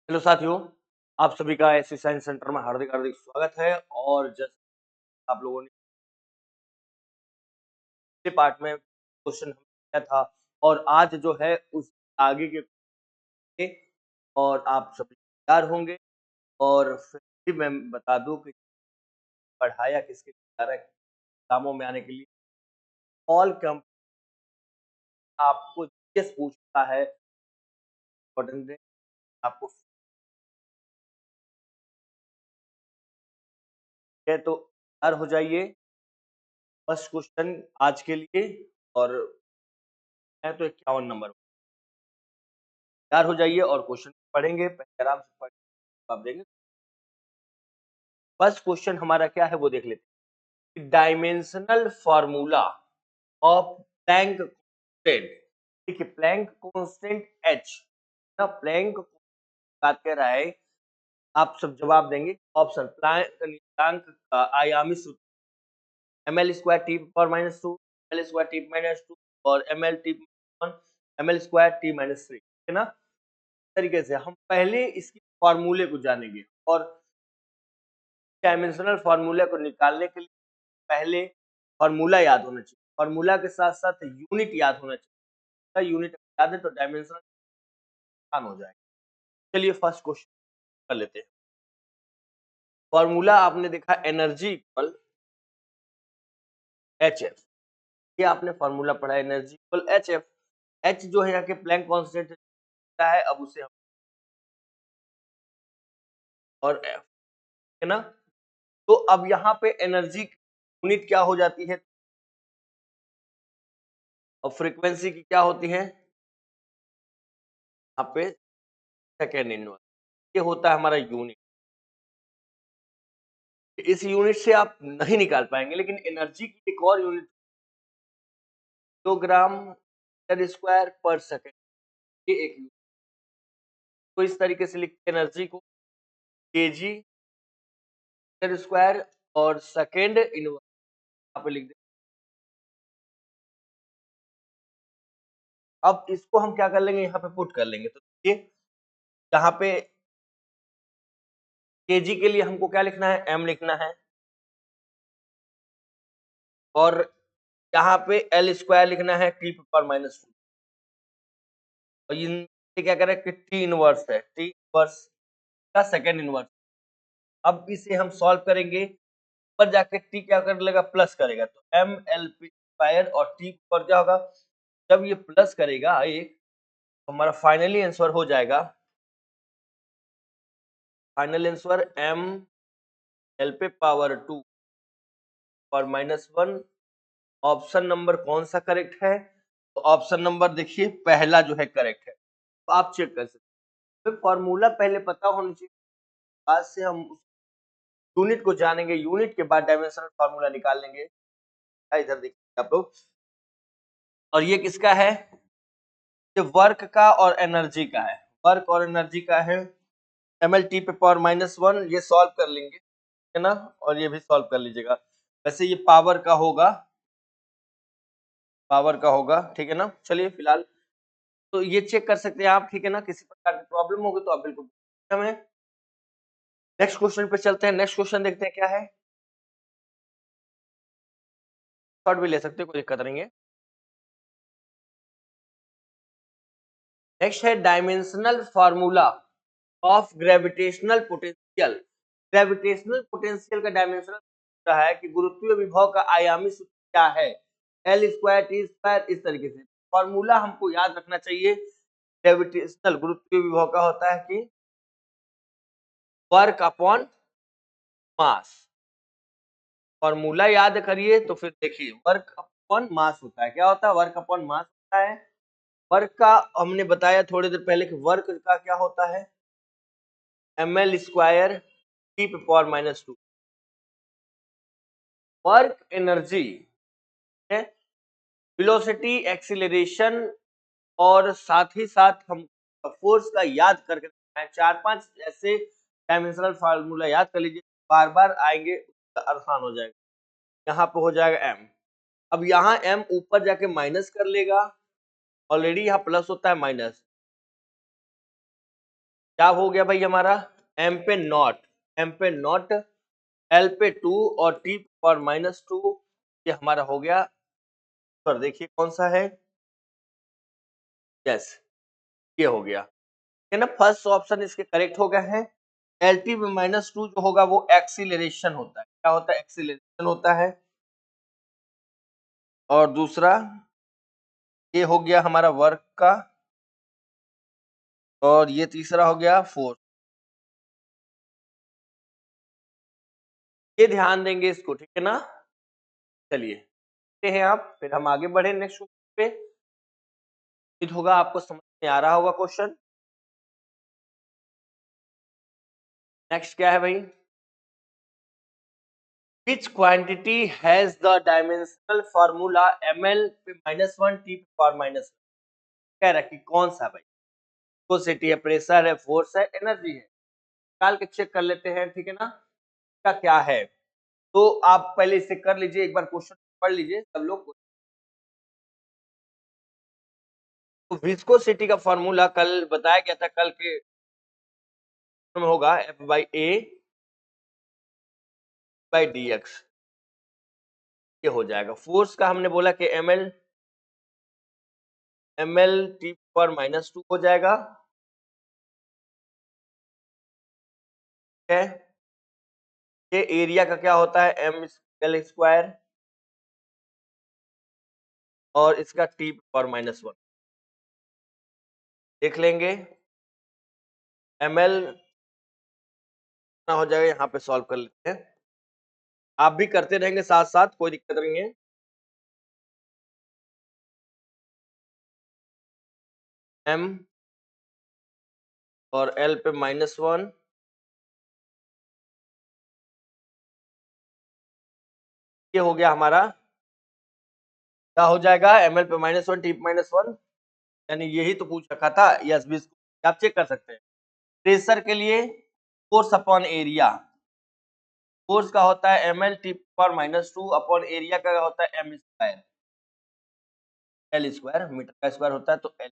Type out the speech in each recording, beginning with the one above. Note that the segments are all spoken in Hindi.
हेलो साथियों, आप सभी का एससी साइंस सेंटर में हार्दिक हार्दिक स्वागत है। और जैसे आप लोगों ने पिछले पार्ट में क्वेश्चन किया था और आज जो है उस आगे के और आप सभी तैयार होंगे। और फिर भी मैं बता दूं कि पढ़ाया किसके लिए जा रहा है एग्जामों में आने के लिए। ऑल कम आपको जीएस पूछता है, इम्पोर्टेंट है आपको। है तो तैयार हो जाइए फर्स्ट क्वेश्चन आज के लिए। और है तो 51 नंबर तैयार हो जाइए और क्वेश्चन पढ़ेंगे, पहले आराम से पढ़ जवाब देंगे। फर्स्ट क्वेश्चन हमारा क्या है वो देख लेते हैं। Dimensional formula of Planck constant. देखिए प्लैंक कांस्टेंट एच ना, प्लैंक बात कर रहा है। आप सब जवाब देंगे ऑप्शन प्लैंक का आयामी सूत्र M L square T power minus two, L square T minus two और M L T M L square T minus three, है ना। तरीके से हम पहले इसकी फॉर्मूले को जानेंगे और डायमेंशनल फार्मूला को निकालने के लिए पहले फार्मूला याद होना चाहिए। फार्मूला के साथ साथ यूनिट याद होना चाहिए। यूनिट याद है तो डायमेंशनल आसान हो जाएगा। चलिए फर्स्ट क्वेश्चन कर लेते हैं। फार्मूला आपने देखा एनर्जी इक्वल एच एफ। ये आपने फार्मूला पढ़ा energy equal H F. H जो है यहाँ के प्लैंक कांस्टेंट है, अब उसे हम और एफ, है ना। तो अब यहाँ पे एनर्जी यूनिट क्या हो जाती है और फ्रीक्वेंसी की क्या होती है यहाँ पे सेकेंड इनवर्स। ये होता है हमारा यूनिट। इस यूनिट से आप नहीं निकाल पाएंगे, लेकिन एनर्जी की एक और यूनिट किलोग्राम मीटर स्क्वायर पर सेकेंड, ये एक यूनिट। तो इस तरीके से लिखते हैं एनर्जी को केजी मीटर स्क्वायर और सेकेंड इनवर्स यहाँ पे लिख दें। अब इसको हम क्या कर लेंगे, यहाँ पे पुट कर लेंगे। तो देखिए यहाँ पे केजी के लिए हमको क्या लिखना है, एम लिखना है। और यहाँ पे एल स्क्वायर लिखना है टी पावर माइनस टू। और ये क्या करें कि टी इनवर्स है, टी इनवर्स का सेकेंड इनवर्स। अब इसे हम सॉल्व करेंगे, ऊपर जाके टी क्या कर लेगा, प्लस करेगा। तो एम एल पी स्क्वायर और टी पर क्या होगा, जब ये प्लस करेगा एक तो हमारा फाइनली आंसर हो जाएगा। फाइनल आंसर एम एल पे पावर टू और माइनस वन। ऑप्शन नंबर कौन सा करेक्ट है, तो ऑप्शन नंबर देखिए पहला जो है करेक्ट है। तो आप चेक कर सकते हैं, फॉर्मूला पहले पता होना चाहिए, बाद से हम यूनिट को जानेंगे, यूनिट के बाद डायमेंशनल फार्मूला निकाल लेंगे। इधर देखिए आप लोग, और ये किसका है, ये वर्क का और एनर्जी का है। वर्क और एनर्जी का है एम एल टी पे पावर माइनस वन, ये सॉल्व कर लेंगे, है ना। और ये भी सॉल्व कर लीजिएगा। वैसे ये पावर का होगा, पावर का होगा, ठीक है ना। चलिए फिलहाल तो ये चेक कर सकते हैं आप, ठीक है ना। किसी प्रकार की प्रॉब्लम होगी तो आप बिल्कुल हमें। नेक्स्ट क्वेश्चन पे चलते हैं। नेक्स्ट क्वेश्चन देखते हैं क्या है। शॉर्ट भी ले सकते हैं, कोई दिक्कत नहीं है। नेक्स्ट है dimensional formula of gravitational potential. Gravitational potential का डायमेंशनल है कि गुरुत्वीय विभव का आयामी सूत्र क्या है, एल स्क्वायर टी स्क्वायर। इस तरीके से फॉर्मूला हमको याद रखना चाहिए। ग्रेविटेशनल गुरुत्वीय विभव का होता है कि वर्क अपॉन मास। फॉर्मूला याद करिए तो फिर देखिए वर्क अपॉन मास होता है। क्या होता है, वर्क अपॉन मास होता है। वर्क का हमने बताया थोड़ी देर पहले कि वर्क का क्या होता है, M L square T power minus two. Work energy है, वेलोसिटी, एक्सीलरेशन और साथ ही साथ हम फोर्स का याद करके चार पांच ऐसे डायमेंशनल फार्मूला याद कर लीजिए, बार बार आएंगे, आसान हो जाएगा। यहाँ पे हो जाएगा एम। अब यहाँ एम ऊपर जाके माइनस कर लेगा, ऑलरेडी यहाँ प्लस होता है माइनस, क्या हो गया भाई हमारा, m पे नॉट l पे 2 और t पावर -2, ये हमारा हो गया। पर देखिए कौन सा है, यस ये हो गया है ना, फर्स्ट ऑप्शन इसके करेक्ट हो गया है। LT में -2 जो होगा वो एक्सीलरेशन होता है, क्या होता है, एक्सीलरेशन होता है। और दूसरा ये हो गया हमारा वर्क का, और ये तीसरा हो गया फोर्स। ये ध्यान देंगे इसको, ठीक है ना। चलिए देखते हैं आप, फिर हम आगे बढ़े नेक्स्ट पे। उम्मीद होगा आपको समझ में आ रहा होगा क्वेश्चन। नेक्स्ट क्या है भाई, which quantity has the dimensional formula ml पे -1 t पावर -1, कह रहा है कि कौन सा भाई, विस्कोसिटी है, प्रेशर है, फोर्स है, एनर्जी है, निकाल के चेक कर लेते हैं, ठीक है ना, क्या क्या है। तो आप पहले इसे कर लीजिए, एक बार क्वेश्चन पढ़ लीजिए सब लोग। तो विस्कोसिटी का फॉर्मूला कल बताया गया था, कल के में होगा F/A/dx, ये हो जाएगा। फोर्स का हमने बोला कि ml t पर -2 हो जाएगा, ठीक है। ये एरिया का क्या होता है, ml स्क्वायर, और इसका t पर -1 देख लेंगे। ml हो जाएगा, यहाँ पे सॉल्व कर लेते हैं, आप भी करते रहेंगे साथ साथ, कोई दिक्कत नहीं है। m और l पे -1, ये हो गया हमारा, क्या हो जाएगा, ml पे -1 t पे -1, यानी यही तो पूछ रखा था। यस भी आप चेक कर सकते हैं। प्रेशर के लिए फोर्स अपॉन एरिया, फोर्स का होता है ml t पर -2 अपॉन एरिया का होता है m square, l square metre का स्क्वायर होता है, तो l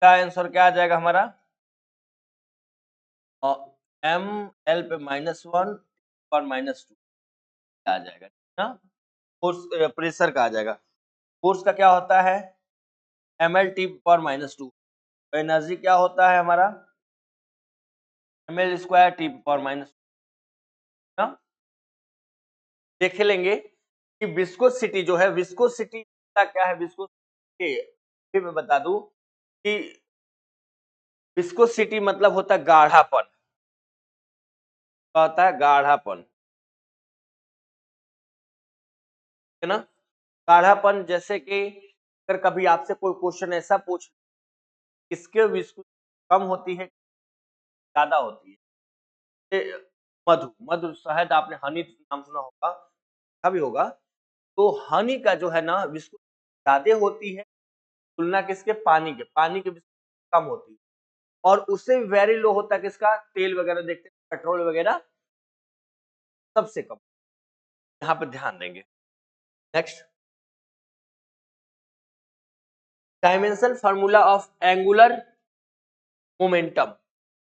का आंसर क्या आ जाएगा हमारा, और m l पे -1 पर -2 आ जाएगा ना। फोर्स प्रेशर का आ जाएगा। फोर्स का क्या होता है ml t पर -2, एनर्जी क्या होता है हमारा ml स्क्वायर t पर -2 ना। देख लेंगे कि विस्कोसिटी जो है, विस्कोसिटी का क्या है, विस्कोसिटी मैं बता दूं कि विस्कोसिटी मतलब होता है गाढ़ापन, क्या होता है, गाढ़ापन, है ना। गाढ़ापन जैसे कि अगर कभी आपसे कोई क्वेश्चन ऐसा पूछ, किसके विस्को कम होती है, ज्यादा होती है, ये मधु, मधु शायद आपने हनी नाम सुना होगा, भी होगा। तो हनी का जो है ना विस्को ज्यादा होती है, तुलना किसके, पानी के विस्को कम होती है, और उससे वेरी लो होता है किसका, तेल वगैरह देखते हैं, पेट्रोल वगैरह सबसे कम, यहाँ पे ध्यान देंगे। Next, dimension formula of angular momentum,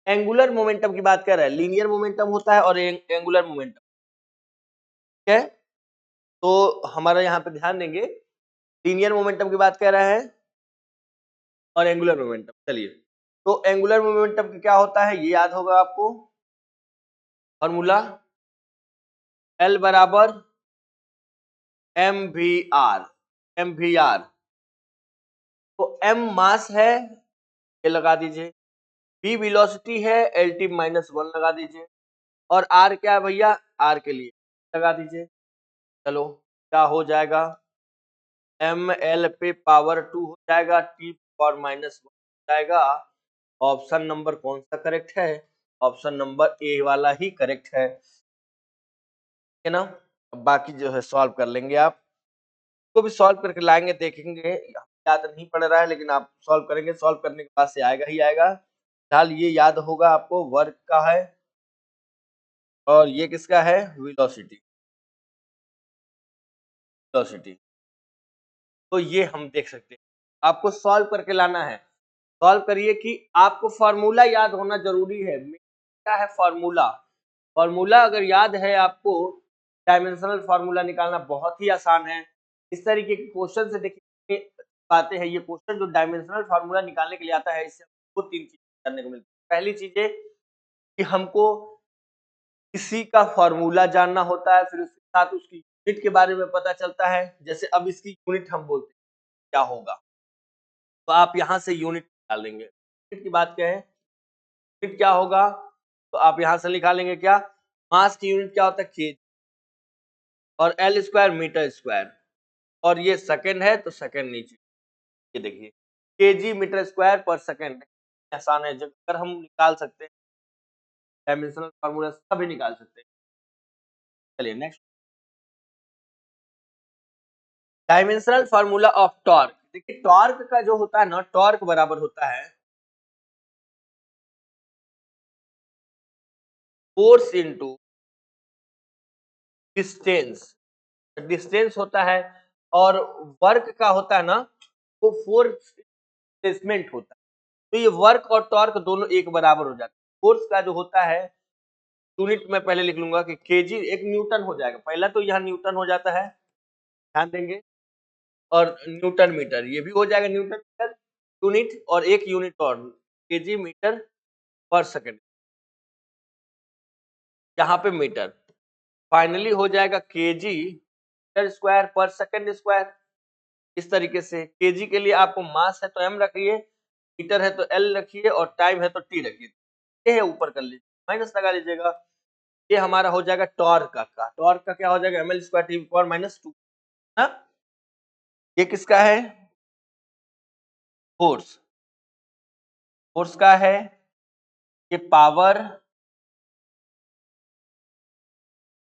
angular momentum की बात कर रहा है, लीनियर मोमेंटम होता है और एंगुलर मोमेंटम, ठीक है। तो हमारा यहाँ पे ध्यान देंगे, लीनियर मोमेंटम की बात कर रहा है और एंगुलर मोमेंटम। चलिए, तो एंगुलर मोमेंटम क्या होता है ये याद होगा आपको, फॉर्मूला L बराबर mvr, तो m मास है, ये लगा दीजिए, v वेलोसिटी है, LT-1 लगा दीजिए, और r क्या है भैया, r के लिए लगा दीजिए। चलो क्या हो जाएगा, ml पे पावर 2 हो जाएगा, t पावर -1 हो जाएगा। ऑप्शन नंबर कौन सा करेक्ट है, ऑप्शन नंबर ए वाला ही करेक्ट है ना। अब बाकी जो है सॉल्व कर लेंगे, आप को भी सॉल्व करके लाएंगे, देखेंगे, याद नहीं पड़ रहा है लेकिन आप सॉल्व करेंगे, सॉल्व करने के बाद से आएगा ही आएगा। फिलहाल ये याद होगा आपको, वर्क का है और ये किसका है, वेलोसिटी, वेलोसिटी। तो ये हम देख सकते हैं, आपको सॉल्व करके लाना है। सॉल्व करिए कि आपको फॉर्मूला याद होना जरूरी है। क्या है फॉर्मूला? फॉर्मूला अगर याद है आपको, डायमेंशनल फॉर्मूला निकालना बहुत ही आसान है। इस तरीके के क्वेश्चन से देखिए पाते हैं, ये क्वेश्चन जो डायमेंशनल फॉर्मूला निकालने के लिए आता है, इससे हमको 3 चीजें करने को मिलती है। पहली चीज है कि हमको किसी का फॉर्मूला जानना होता है, फिर उसके साथ उसकी यूनिट के बारे में पता चलता है। जैसे अब इसकी यूनिट हम बोलते हैं क्या होगा, तो आप यहाँ से यूनिट निकाल लेंगे। यूनिट की बात करें, यूनिट क्या होगा, तो आप यहाँ से निकाल लेंगे क्या, मास की यूनिट क्या होता है केजी, और एल स्क्वायर मीटर स्क्वायर, और ये सेकंड है तो सेकंड नीचे, ये देखिए केजी मीटर स्क्वायर पर सेकंड। आसान है, जब अगर हम निकाल सकते हैं डायमेंशनल फार्मूला सभी निकाल सकते हैं। चलिए next, dimensional formula of torque. देखिए टॉर्क का जो होता है ना, टॉर्क बराबर होता है फोर्स इनटू डिस्टेंस। डिस्टेंस होता है और वर्क का होता है ना, वो फोर्स डिस्प्लेसमेंट होता है। तो ये वर्क और टॉर्क दोनों एक बराबर हो जाते हैं। फोर्स का जो होता है यूनिट में पहले लिख लूंगा कि केजी, एक न्यूटन हो जाएगा, पहला तो यहाँ न्यूटन हो जाता है, ध्यान देंगे, और न्यूटन मीटर ये भी हो जाएगा, न्यूटन मीटर यूनिट, और एक यूनिट और केजी मीटर पर सेकंड, यहाँ पे मीटर, फाइनली हो जाएगा केजी मीटर स्क्वायर पर सेकंड स्क्वायर। इस तरीके से केजी के लिए आपको मास है तो एम रखिए, मीटर है तो एल रखिए, और टाइम है तो टी रखिए। ये है ऊपर कर लीजिए, माइनस लगा लीजिएगा। ये हमारा हो जाएगा टॉर्क का। टॉर्क का क्या हो जाएगा, M L square T power minus 2। ये किसका है, फोर्स, फोर्स का है। ये पावर,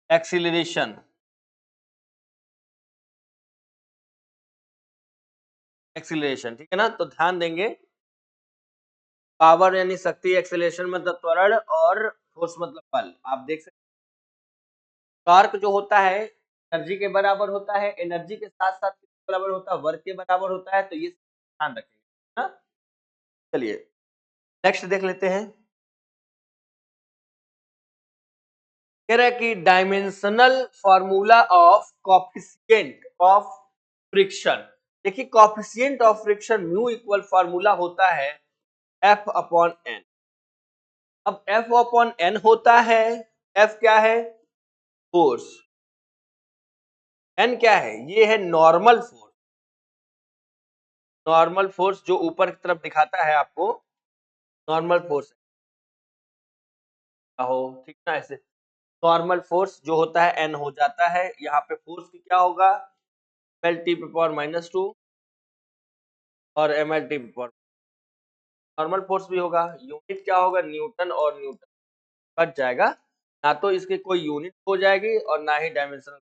एक्सीलरेशन, एक्सीलरेशन, ठीक है ना। तो ध्यान देंगे, पावर यानी शक्ति, एक्सीलरेशन मतलब त्वरण, और फोर्स मतलब बल। आप देख सकते हैं टॉर्क जो होता है एनर्जी के बराबर होता है, एनर्जी के साथ साथ किसके बराबर होता है, वर्क के बराबर होता है। तो ये ध्यान रखेंगे ना। चलिए नेक्स्ट देख लेते हैं। कह रहा है कि dimensional formula of coefficient of friction. देखिए coefficient of friction mu equal formula होता है एफ अपॉन एन। अब एफ अपॉन एन होता है, एफ क्या है, फोर्स, एन क्या है, ये है नॉर्मल फोर्स। नॉर्मल फोर्स जो ऊपर की तरफ दिखाता है आपको, नॉर्मल फोर्स हो, ठीक ना। ऐसे नॉर्मल फोर्स जो होता है एन हो जाता है, यहाँ पे फोर्स की क्या होगा, एल टी पावर माइनस 2, और M L T power, normal force भी होगा, यूनिट क्या होगा, न्यूटन, और न्यूटन कट जाएगा, ना तो इसकी कोई यूनिट हो जाएगी और ना ही डायमेंशनल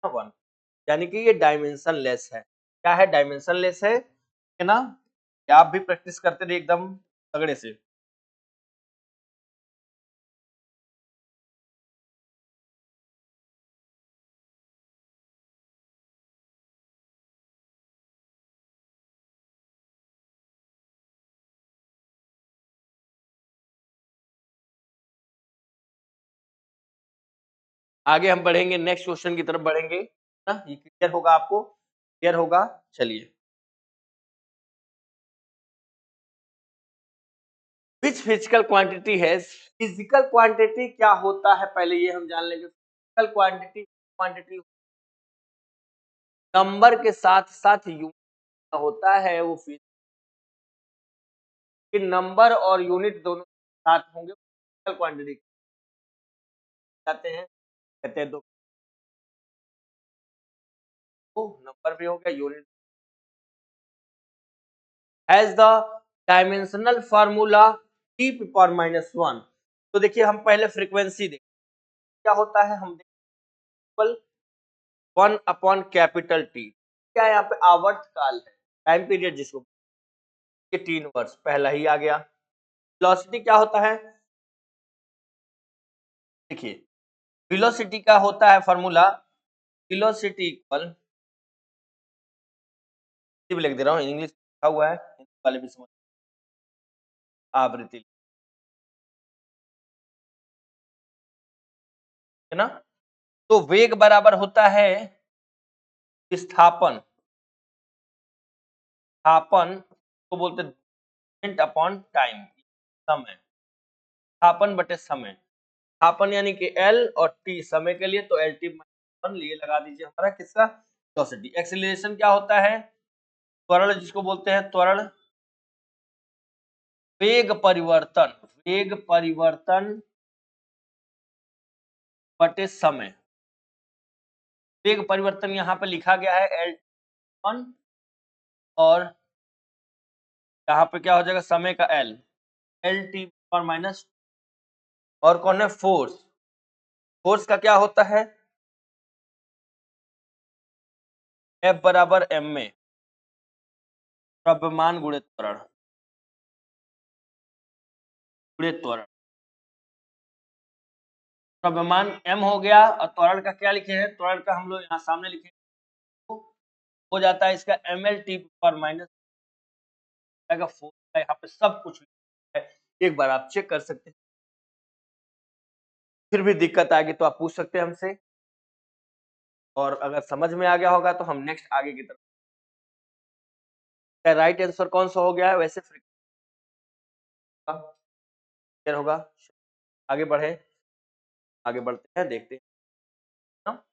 वन, यानी कि ये डायमेंशन लेस है। क्या है, डायमेंशन लेस है ना। आप भी प्रैक्टिस करते रहिए एकदम तगड़े से। आगे हम बढ़ेंगे, नेक्स्ट क्वेश्चन की तरफ बढ़ेंगे ना, ये क्लियर होगा आपको, क्लियर होगा। चलिए, विच फिजिकल क्वांटिटी है, फिजिकल क्वांटिटी क्या होता है पहले ये हम जान लेंगे। फिजिकल क्वांटिटी, क्वांटिटी नंबर के साथ साथ यूनिट होता है, वो फिजिकल नंबर और यूनिट दोनों साथ होंगे, फिजिकल क्वांटिटी कहते हैं, कहते हैं। दो नंबर भी हो गया, unit has the dimensional formula T power minus 1। तो देखिए हम पहले फ्रीक्वेंसी देखें क्या होता है, हम देखें 1 अपॉन कैपिटल टी, क्या यहाँ पे आवर्त काल है, टाइम पीरियड जिसको, ये 3 वर्ष पहला ही आ गया। वेलोसिटी क्या होता है, देखिए वेलोसिटी का होता है फॉर्मूला, वेलोसिटी इक्वल, लिख दे रहा हूँ, इंग्लिश लिखा हुआ है वाले भी समझ, आवृत्ति, है ना। तो वेग बराबर होता है विस्थापन, स्थापन को बोलते हैं मोमेंट अपॉन टाइम, समय, स्थापन बटे समय। स्थापन यानी कि एल और टी समय के लिए, तो एल टी ये लगा दीजिए हमारा किसका, वेलोसिटी। एक्सीलरेशन क्या होता है, त्वरण जिसको बोलते हैं त्वरण, वेग परिवर्तन, वेग परिवर्तन बटे समय। वेग परिवर्तन यहाँ पे लिखा गया है एल वन, और यहाँ पे क्या हो जाएगा समय का एल, एल टी और माइनस, और कौन है फोर्स, फोर्स का क्या होता है एफ बराबर एम में द्रव्यमान गुणित त्वरण, गुणित त्वरण। द्रव्यमान एम हो गया और त्वरण का क्या लिखे हैं, त्वरण का हम लोग यहाँ सामने लिखे हो जाता है इसका एम एल टी पर माइनस फोर्स का, यहाँ पे सब कुछ है, एक बार आप चेक कर सकते हैं। फिर भी दिक्कत आएगी तो आप पूछ सकते हैं हमसे, और अगर समझ में आ गया होगा तो हम नेक्स्ट आगे की तरफ। राइट आंसर कौन सा हो गया है वैसे, क्लियर होगा। आगे बढ़े, आगे बढ़ते हैं, देखते हैं ना?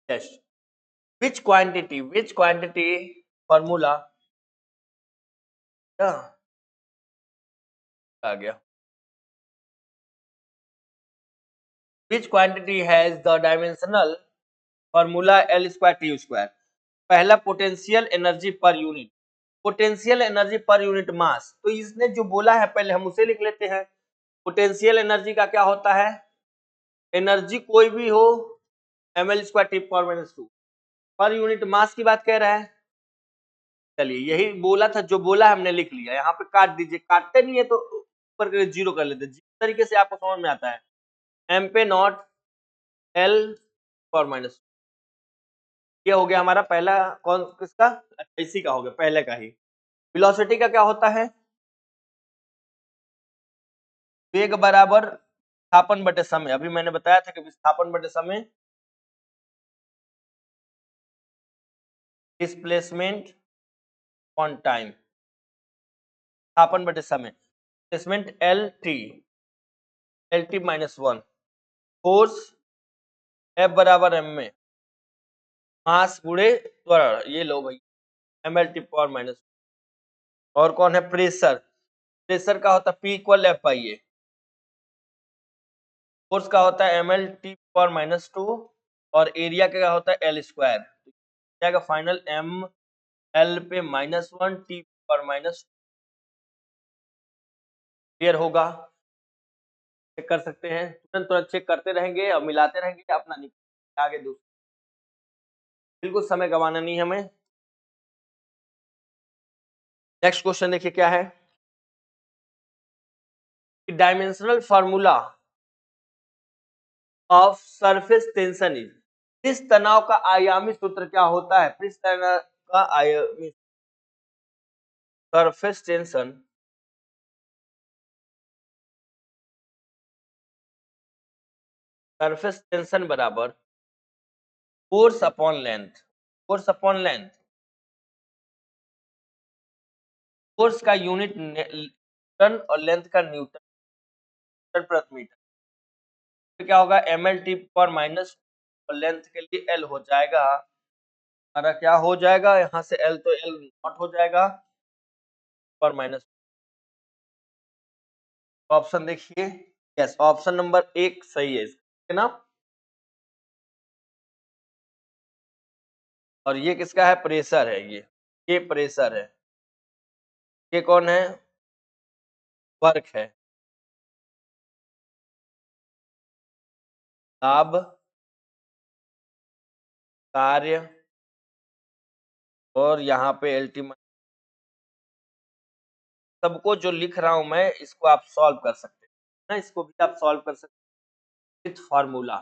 यस, which quantity फॉर्मूला आ गया, which quantity has the dimensional formula L square T square। पहला potential energy per unit, potential energy per unit mass, तो इसने जो बोला है पहले हम उसे लिख लेते हैं। पोटेंशियल एनर्जी का क्या होता है, एनर्जी कोई भी हो M L square T power minus 2, per unit mass की बात कह रहा है। चलिए यही बोला था, जो बोला हमने लिख लिया, यहाँ पे काट दीजिए, काटते नहीं है तो ऊपर जीरो कर लेते, जिस तरीके से आपको समझ में आता है। एम पे नॉट एल पावर माइनस, ये हो गया हमारा पहला, कौन किसका, इसी का हो गया पहले का ही। वेलोसिटी का क्या होता है, वेग बराबर विस्थापन बटे समय, अभी मैंने बताया था कि विस्थापन बटे समय, डिस्प्लेसमेंट ऑन टाइम, विस्थापन बटे समय, displacement L T minus one, force F बराबर एम में मास गुणे त्वरण, ये लो भाई M L T power minus, और कौन है प्रेशर, प्रेशर का होता है P equal F by A, force का होता है M L T power minus two, और एरिया का क्या होता है एल स्क्वायर, जाएगा फाइनल एम एल पे minus one T power minus, clear होगा। चेक कर सकते हैं, तुरंत तुरंत चेक करते रहेंगे और मिलाते रहेंगे, अपना आगे दूसरा, बिल्कुल समय गंवाना नहीं हमें। नेक्स्ट क्वेश्चन देखिए क्या है, dimensional formula of surface tension is, पृष्ठ तनाव का आयामी सूत्र क्या होता है, पृष्ठ तनाव का आयामी, सरफेस टेंशन, सरफेस टेंशन बराबर force upon length, force upon length, force का यूनिट न्यूटन और लेंथ का न्यूटन प्रति मीटर, तो क्या होगा एम एल टी पर माइनस, और लेंथ के लिए एल हो जाएगा हमारा, क्या हो जाएगा यहाँ से एल तो एल नॉट हो जाएगा पर माइनस। ऑप्शन देखिए, यस ऑप्शन नंबर एक सही है ना, और ये किसका है, प्रेशर है, ये प्रेशर है, ये कौन है, वर्क है, दाब, कार्य, और यहाँ पे अल्टीमेट, सबको जो लिख रहा हूं मैं इसको आप सॉल्व कर सकते हैं ना, इसको भी आप सॉल्व कर सकते हैं विथ फार्मूला।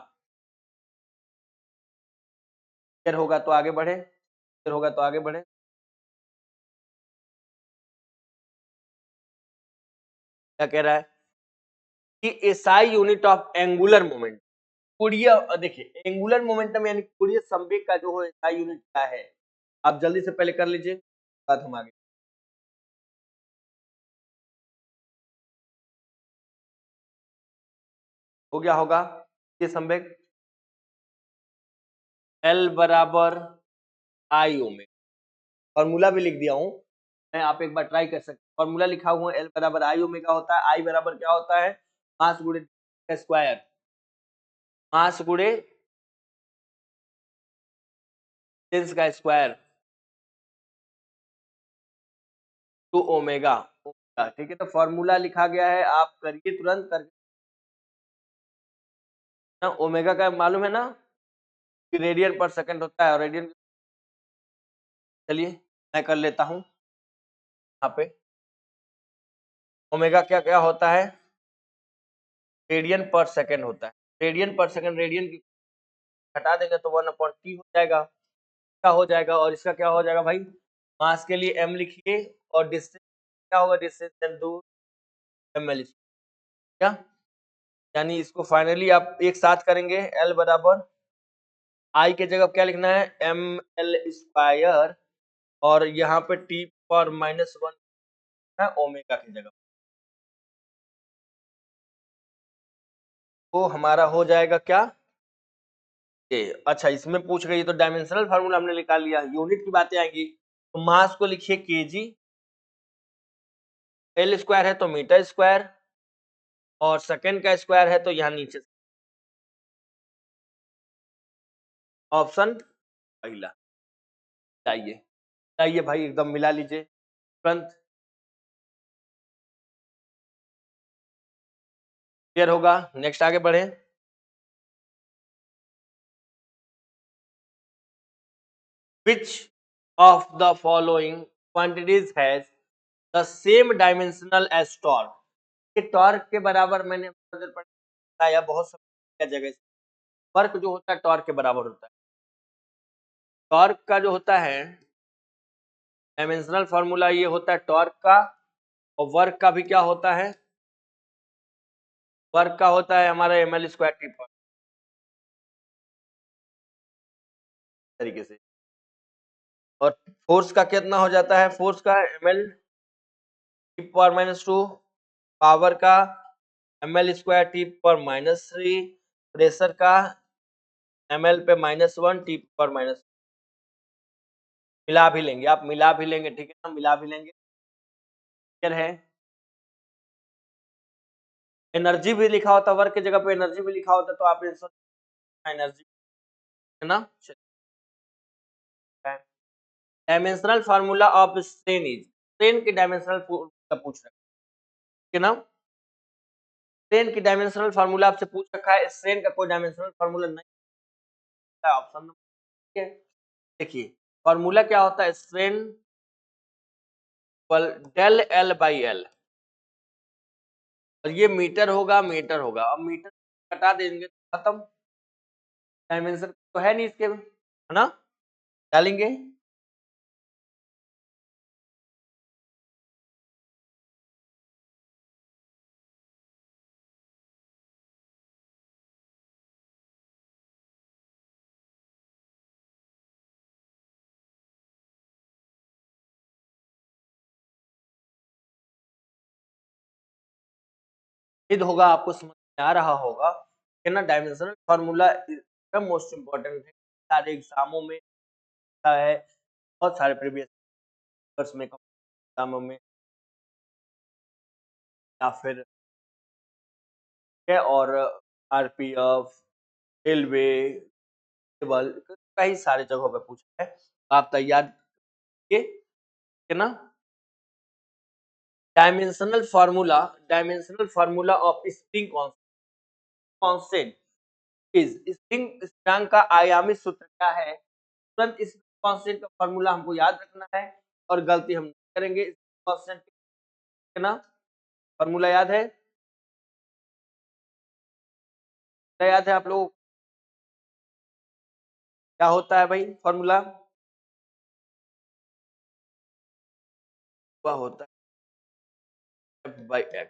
क्लियर होगा तो आगे बढ़े, क्लियर होगा तो आगे बढ़े। क्या कह रहा है कि SI unit of angular moment, कोणीय, देखिए एंगुलर मोमेंटम यानी कोणीय संवेग का जो एसआई यूनिट क्या है, आप जल्दी से पहले कर लीजिए, बाद हम आगे। हो गया होगा ये संवेग L बराबर आई ओमेगा, फॉर्मूला भी लिख दिया हूं मैं, आप एक बार ट्राई कर सकते हैं। फॉर्मूला लिखा हुआ है L बराबर आई ओमेगा होता है, आई बराबर क्या होता है, मास गुणे स्क्वायर, मास गुणे डिस्टेंस का स्क्वायर टू ओमेगा, ठीक है। तो फॉर्मूला लिखा गया है, आप करिए तुरंत करके ना, ओमेगा का मालूम है ना कि रेडियन पर सेकंड होता है, और रेडियन, चलिए मैं कर लेता हूं यहाँ पे। ओमेगा क्या क्या होता है, रेडियन पर सेकंड होता है, रेडियन पर सेकंड, रेडियन की हटा देंगे तो 1/t हो जाएगा, क्या हो जाएगा, और इसका क्या हो जाएगा भाई, मास के लिए m लिखिए, और डिस्टेंस क्या होगा, डिस्टेंस दूर ml, क्या, यानी इसको फाइनली आप एक साथ करेंगे, L बराबर I के जगह क्या लिखना है, ml स्क्वायर, और यहाँ पे t पर -1 है ओमेगा की जगह, तो हमारा हो जाएगा क्या ये। अच्छा, इसमें पूछ रही है तो डायमेंशनल फार्मूला हमने निकाल लिया, यूनिट की बातें आएंगी तो मास को लिखिए केजी, एल स्क्वायर है तो मीटर स्क्वायर, और सेकंड का स्क्वायर है तो यहाँ नीचे ऑप्शन पहला, चाहिए चाहिए भाई, एकदम मिला लीजिए तुरंत, क्लियर होगा। नेक्स्ट आगे बढ़े, which of the following quantities has the same dimensional as torque, ये टॉर्क के बराबर मैंने बताया बहुत समय जगह, वर्क जो होता है टॉर्क के बराबर होता है, टॉर्क का जो होता है डायमेंशनल फार्मूला ये होता है टॉर्क का, और वर्क का भी क्या होता है, वर्क का होता है हमारा ml स्क्वायर टी पर, तरीके से, और फोर्स का कितना हो जाता है, फोर्स का ml टी पर -2, पावर का ml स्क्वायर टी पर -3, प्रेशर का ml पे -1 टी पर माइनस, मिला भी लेंगे, आप मिला भी लेंगे, ठीक है ना, मिला भी लेंगे, क्लियर है। एनर्जी भी लिखा होता, वर्क की जगह पे एनर्जी भी लिखा होता, तो आप एनर्जी, है ना। Dimensional formula of strain is, strain की डायमेंशनल पूछ रहा है ना, स्ट्रेन की डायमेंशनल फार्मूला आपसे पूछ रखा है, स्ट्रेन का कोई डायमेंशनल फार्मूला नहीं है, ऑप्शन नंबर, देखिए फार्मूला क्या होता है, strain del L by L, और ये मीटर होगा, मीटर होगा, अब मीटर हटा देंगे तो खत्म, डायमेंशन तो है नहीं इसके, है ना, डालेंगे, उम्मीद होगा आपको समझ में आ रहा होगा कि ना, डायमेंशनल फार्मूला एकदम मोस्ट इम्पोर्टेंट है, सारे एग्जामों में है, बहुत सारे प्रीवियस में एग्जामों में, या फिर है, और आरपीएफ, रेलवे, सिविल, कई सारे जगहों पे पूछा है, आप तैयार कीजिए, है ना। Dimensional formula of spring constant is, spring स्थिरांक का आयामी सूत्र क्या है, तुरंत इस कांस्टेंट का फार्मूला हमको याद रखना है, और गलती हम नहीं करेंगे, कांस्टेंट, है ना, फार्मूला याद है, क्या याद है आप लोगों को, क्या होता है भाई फार्मूला, वह होता है F/x,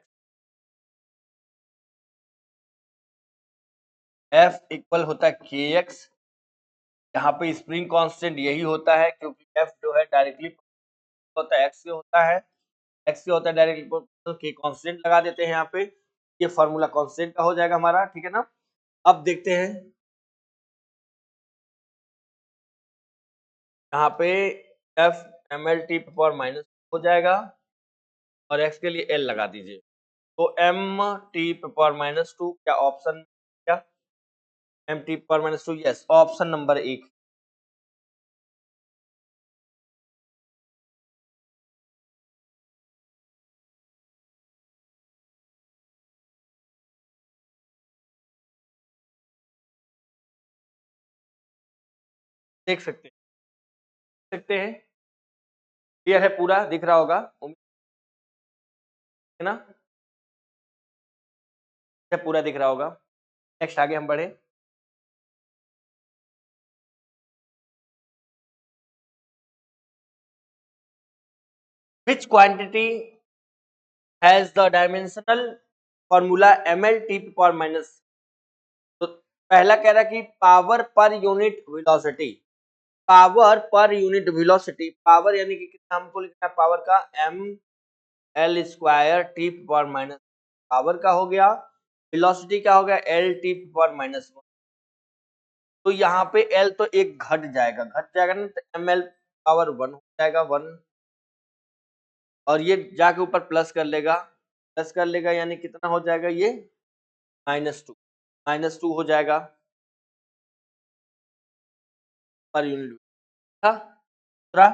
F इक्वल होता है kx। यहाँ पे स्प्रिंग कांस्टेंट यही होता है क्योंकि F जो है डायरेक्टली होता है x से होता है, x से होता है डायरेक्टली, तो k कांस्टेंट लगा देते हैं यहाँ पे, ये फॉर्मूला कांस्टेंट का हो जाएगा हमारा, ठीक है ना। अब देखते हैं यहाँ पे F ml t power minus हो जाएगा और x के लिए L लगा दीजिए, तो m t पावर माइनस 2, क्या ऑप्शन, क्या m t power minus 2, yes, option number 1। देख सकते हैं क्लियर है, पूरा दिख रहा होगा, उम्मीद है ना, पूरा दिख रहा होगा। नेक्स्ट आगे हम बढ़े। Which quantity has the dimensional formula ml t power minus, तो पहला कह रहा है कि power per unit velocity, power per unit velocity, power यानी कि कितना हमको लिखना है पावर का, M L square T power minus, power का हो गया, वेलोसिटी क्या हो गया, एल टी पावर माइनस 1। तो यहाँ पे एल तो एक घट जाएगा ना, तो एम एल पावर 1 हो जाएगा, 1, और ये जाके ऊपर प्लस कर लेगा यानी कितना हो जाएगा ये, -2 हो जाएगा पर यूनिट। दूसरा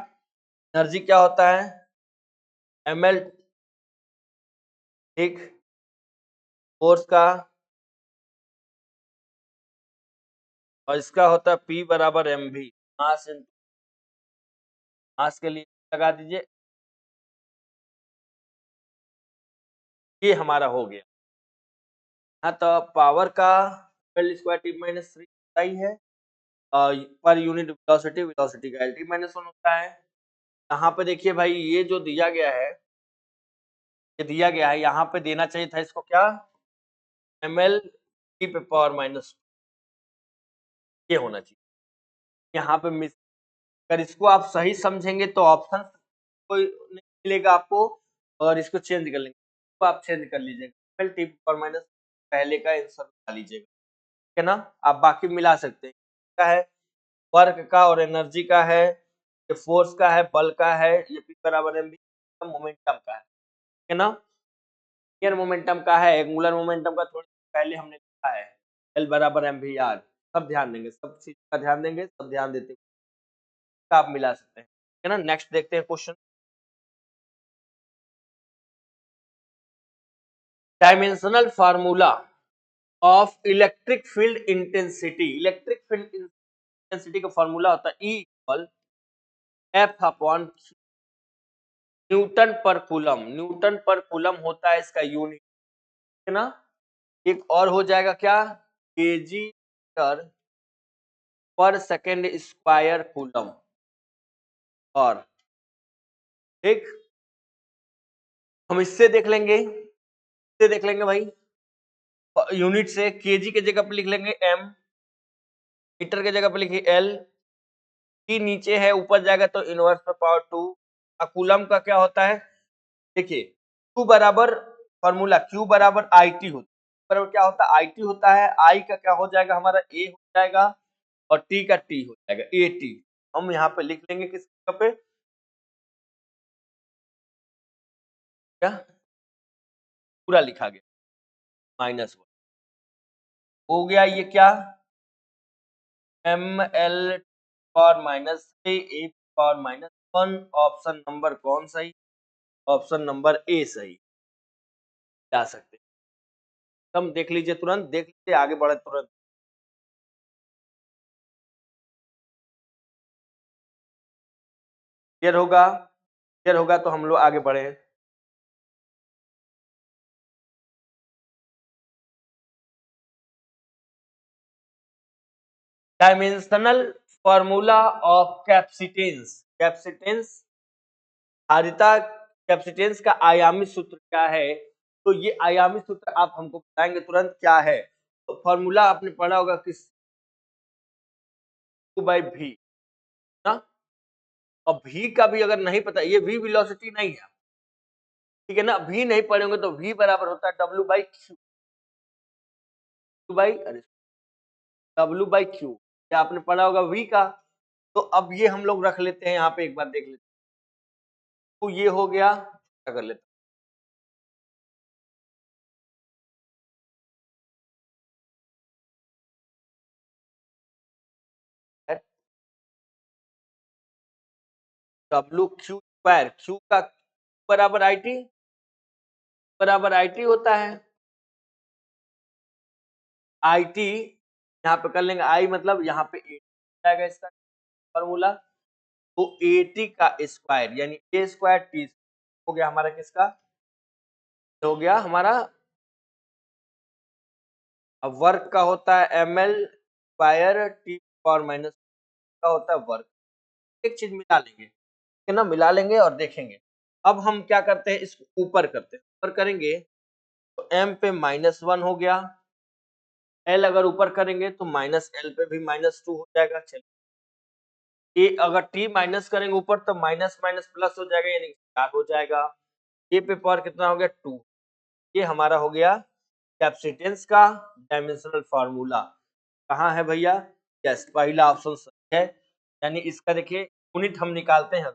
एनर्जी क्या होता है, ml, ठीक, फोर्स का, और इसका होता है P बराबर mv, मास इंटू मास के लिए लगा दीजिए, ये हमारा हो गया। हाँ, तो पावर का एल स्क्वायर टी माइनस 3 होता ही है, पर यूनिट वेलोसिटी का एल टी माइनस 1 होता है। यहाँ पे देखिए भाई, ये जो दिया गया है, ये दिया गया है, यहाँ पे देना चाहिए था इसको क्या, ml t पे पावर माइनस, ये होना चाहिए यहाँ पे मिस। अगर इसको आप सही समझेंगे तो ऑप्शन कोई नहीं मिलेगा आपको, और इसको चेंज कर लेंगे, तो आप चेंज कर लीजिएगा, टी पावर माइनस पहले का आंसर लगा लीजिएगा, ठीक है ना। आप बाकी मिला सकते हैं, क्या है, वर्क का और एनर्जी का है, ये फोर्स का है, बल का है, ये पी बराबर एम मोमेंटम का है, ठीक है ना। लिनियर मोमेंटम का है, एंगुलर मोमेंटम का थोड़ी पहले हमने लिखा है, एल बराबर एम वी आर, सब ध्यान देंगे, सब चीज का ध्यान देंगे, सब ध्यान देते आप मिला सकते हैं, ठीक है ना। नेक्स्ट देखते हैं question, dimensional formula of electric field intensity, electric field intensity का फार्मूला होता है E equal F upon Newton पर कूलम, न्यूटन पर कूलम होता है इसका यूनिट, है ना। एक और हो जाएगा क्या, केजी पर सेकेंड स्क्वायर कूलम, और ठीक, हम इससे देख लेंगे, भाई, यूनिट से केजी के जगह पे लिख लेंगे एम, मीटर के जगह पे लिखिए एल, टी नीचे है, ऊपर जाएगा तो इनवर्स पर पावर 2, कूलम का क्या होता है, देखिए Q बराबर, फॉर्मूला Q बराबर आई टी होता है, बराबर क्या होता है, आई टी होता है, आई का क्या हो जाएगा हमारा, ए हो जाएगा, और टी का टी हो जाएगा, ए टी। हम यहाँ पे लिख लेंगे किस जगह पे, क्या पूरा लिखा गया, -1 हो गया, ये क्या, एम एल पावर माइनस ए पावर -1, ऑप्शन नंबर कौन सही, ऑप्शन नंबर ए सही, जा सकते, हम देख लीजिए, तुरंत देख लीजिए, आगे बढ़े तुरंत, क्लियर होगा तो हम लोग आगे बढ़े। डायमेंशनल फॉर्मूला ऑफ कैपेसिटेंस, धारिता, कैपेसिटेंस का आयामी सूत्र क्या है, तो ये आयामी सूत्र आप हमको बताएंगे तुरंत क्या है, फॉर्मूला आपने पढ़ा होगा किस टू बाई वी ना। और वी का भी अगर नहीं पता, ये वी वेलोसिटी नहीं है, ठीक है ना। वी नहीं पढ़ेंगे तो वी बराबर होता है W by Q, W by Q, क्या आपने पढ़ा होगा वी का। तो अब ये हम लोग रख लेते हैं यहाँ पे, एक बार देख लेते हैं। तो ये हो गया, क्या कर लेते हैं, डब्ल्यू क्यू स्क्वायर, क्यू का बराबर आई टी, बराबर आई टी होता है। आई टी यहाँ पे कर लेंगे, आई मतलब यहाँ पे ए जाएगा इसका फॉर्मूला। तो ए टी का स्क्वायर यानी ए स्क्वायर टी हो गया हमारा किसका, हो गया हमारा। अब वर्क का होता है M L square T power minus का होता है वर्क। एक चीज मिला लेंगे, ठीक है ना, मिला लेंगे और देखेंगे। अब हम क्या करते हैं, इसको ऊपर करते हैं, ऊपर करेंगे तो m पे -1 हो गया, l अगर ऊपर करेंगे तो -l पे भी -2 हो जाएगा। चलिए a अगर t माइनस करेंगे ऊपर तो माइनस माइनस प्लस हो जाएगा, यानी 4 हो जाएगा। a पे पावर कितना हो गया 2। ये हमारा हो गया कैपेसिटेंस का डायमेंशनल फार्मूला। कहाँ है भैया, यस पहला ऑप्शन सही है। यानी इसका देखिए यूनिट हम निकालते हैं,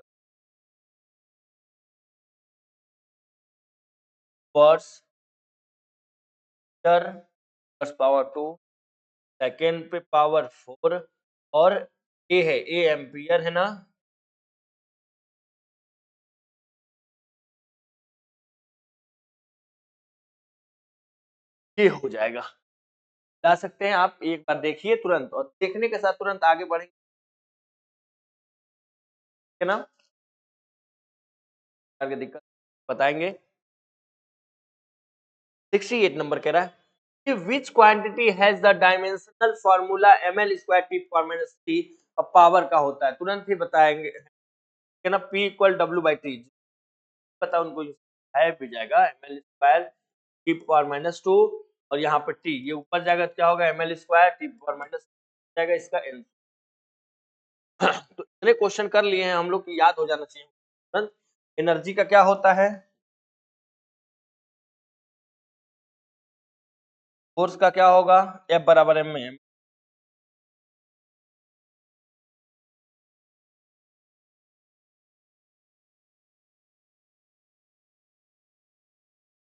पर पावर 2, सेकेंड पे पावर 4, और ए है, ए एम्पियर है ना। ये हो जाएगा, ला सकते हैं आप, एक बार देखिए तुरंत, और देखने के साथ तुरंत आगे बढ़ेंगे, है ना। आगे दिक्कत बताएंगे। 68 नंबर कह रहा है, विच quantity has the dimensional formula ml square T power minus T, अब पावर का होता है, तुरंत ही बताएंगे, है ना। P equal W by T, पता उनको है भी जाएगा, ml square T power minus 2, और यहाँ पर टी ये ऊपर जाएगा तो क्या होगा ml square T power minus जाएगा इसका n। तो इतने क्वेश्चन कर लिए हैं हम लोग की, याद हो जाना चाहिए। एनर्जी का क्या होता है, फोर्स का क्या होगा, F बराबर m में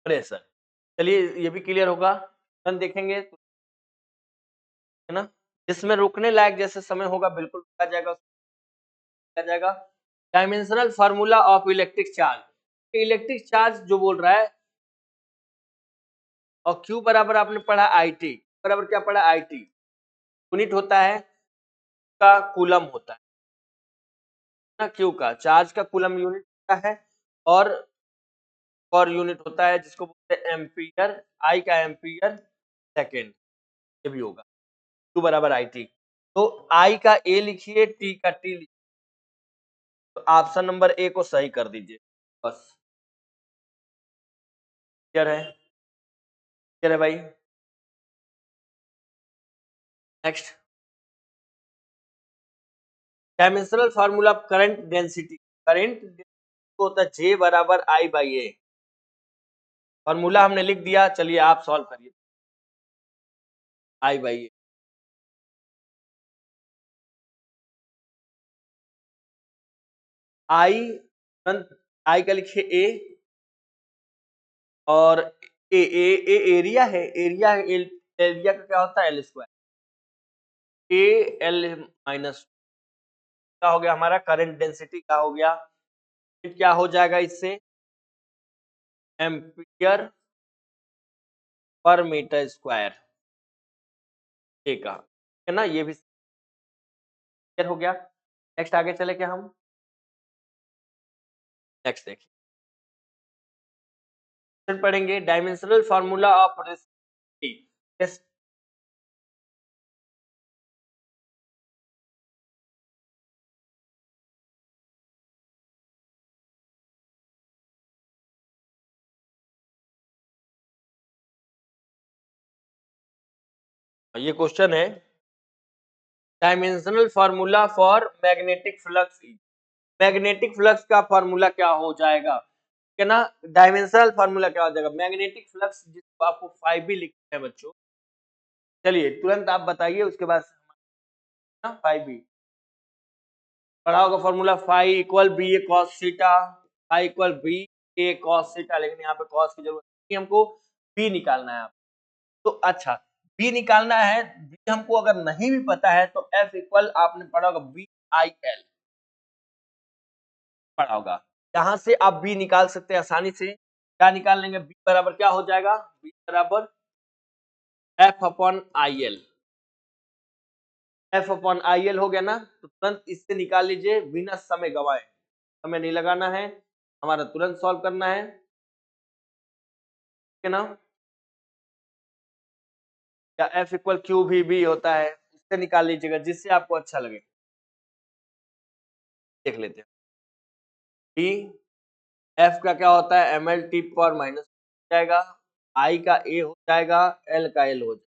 प्रेशर। चलिए ये भी क्लियर होगा, देखेंगे तो, है ना। जिसमें रुकने लायक जैसे समय होगा बिल्कुल रुका जाएगा, रुका जाएगा। Dimensional formula of electric charge, electric charge जो बोल रहा है, और Q बराबर आपने पढ़ा आई टी, बराबर क्या पढ़ा आई टी, यूनिट होता है का कूलम होता है ना, Q का चार्ज का कूलम यूनिट होता है, और यूनिट होता है जिसको बोलते हैं एम्पियर, आई का एम्पियर सेकेंड, ये भी होगा। Q बराबर आई टी, तो आई का ए लिखिए, टी का टी लिखिए, तो ऑप्शन नंबर ए को सही कर दीजिए बस। क्लियर है, क्लियर है भाई। Next, dimensional formula of current density, current होता है J बराबर I बाई ए, फार्मूला हमने लिख दिया, चलिए आप सॉल्व करिए। I बाई ए, आई, आई का लिखिए ए, और ए एरिया है, एरिया है, एरिया का क्या होता है L square, A L minus क्या हो गया हमारा, करंट डेंसिटी का हो गया, क्या हो जाएगा इससे, एम्पियर पर मीटर स्क्वायर, ए का, है ना। ये भी क्लियर हो गया। नेक्स्ट आगे चले क्या हम, नेक्स्ट देखिए पढ़ेंगे डायमेंशनल फार्मूला ऑफ रेसिस्टिविटी। ये क्वेश्चन है, dimensional formula for magnetic flux. Magnetic flux का फार्मूला क्या हो जाएगा, ठीक है ना। डायमेंशनल फार्मूला क्या हो जाएगा, मैग्नेटिक फ्लक्स, जिसको आपको फाइव भी लिखते हैं बच्चों। चलिए तुरंत आप बताइए, उसके बाद ना फाइव भी पढ़ा होगा formula, phi equal B A cos theta, phi equal B A cos theta, लेकिन यहाँ पे कॉस की जरूरत नहीं, हमको बी निकालना है। तो अच्छा, बी निकालना है, बी हमको अगर नहीं भी पता है तो एफ इक्वल आपने पढ़ा होगा बी आई एल, पढ़ा होगा। यहां से आप बी निकाल सकते हैं आसानी से। क्या निकाल लेंगे, बी बराबर क्या हो जाएगा, बी बराबर F upon I L. F upon I L हो गया ना, तो तुरंत इससे निकाल लीजिए बिना समय गवाए, समय नहीं लगाना है, हमारा तुरंत सॉल्व करना है, ठीक है ना। या एफ इक्वल क्यू भी बी होता है, उससे निकाल लीजिएगा जिससे आपको अच्छा लगे। देख लेते हैं, डी एफ का क्या होता है, M L T power minus हो जाएगा, आई का ए हो जाएगा, एल का एल हो जाएगा,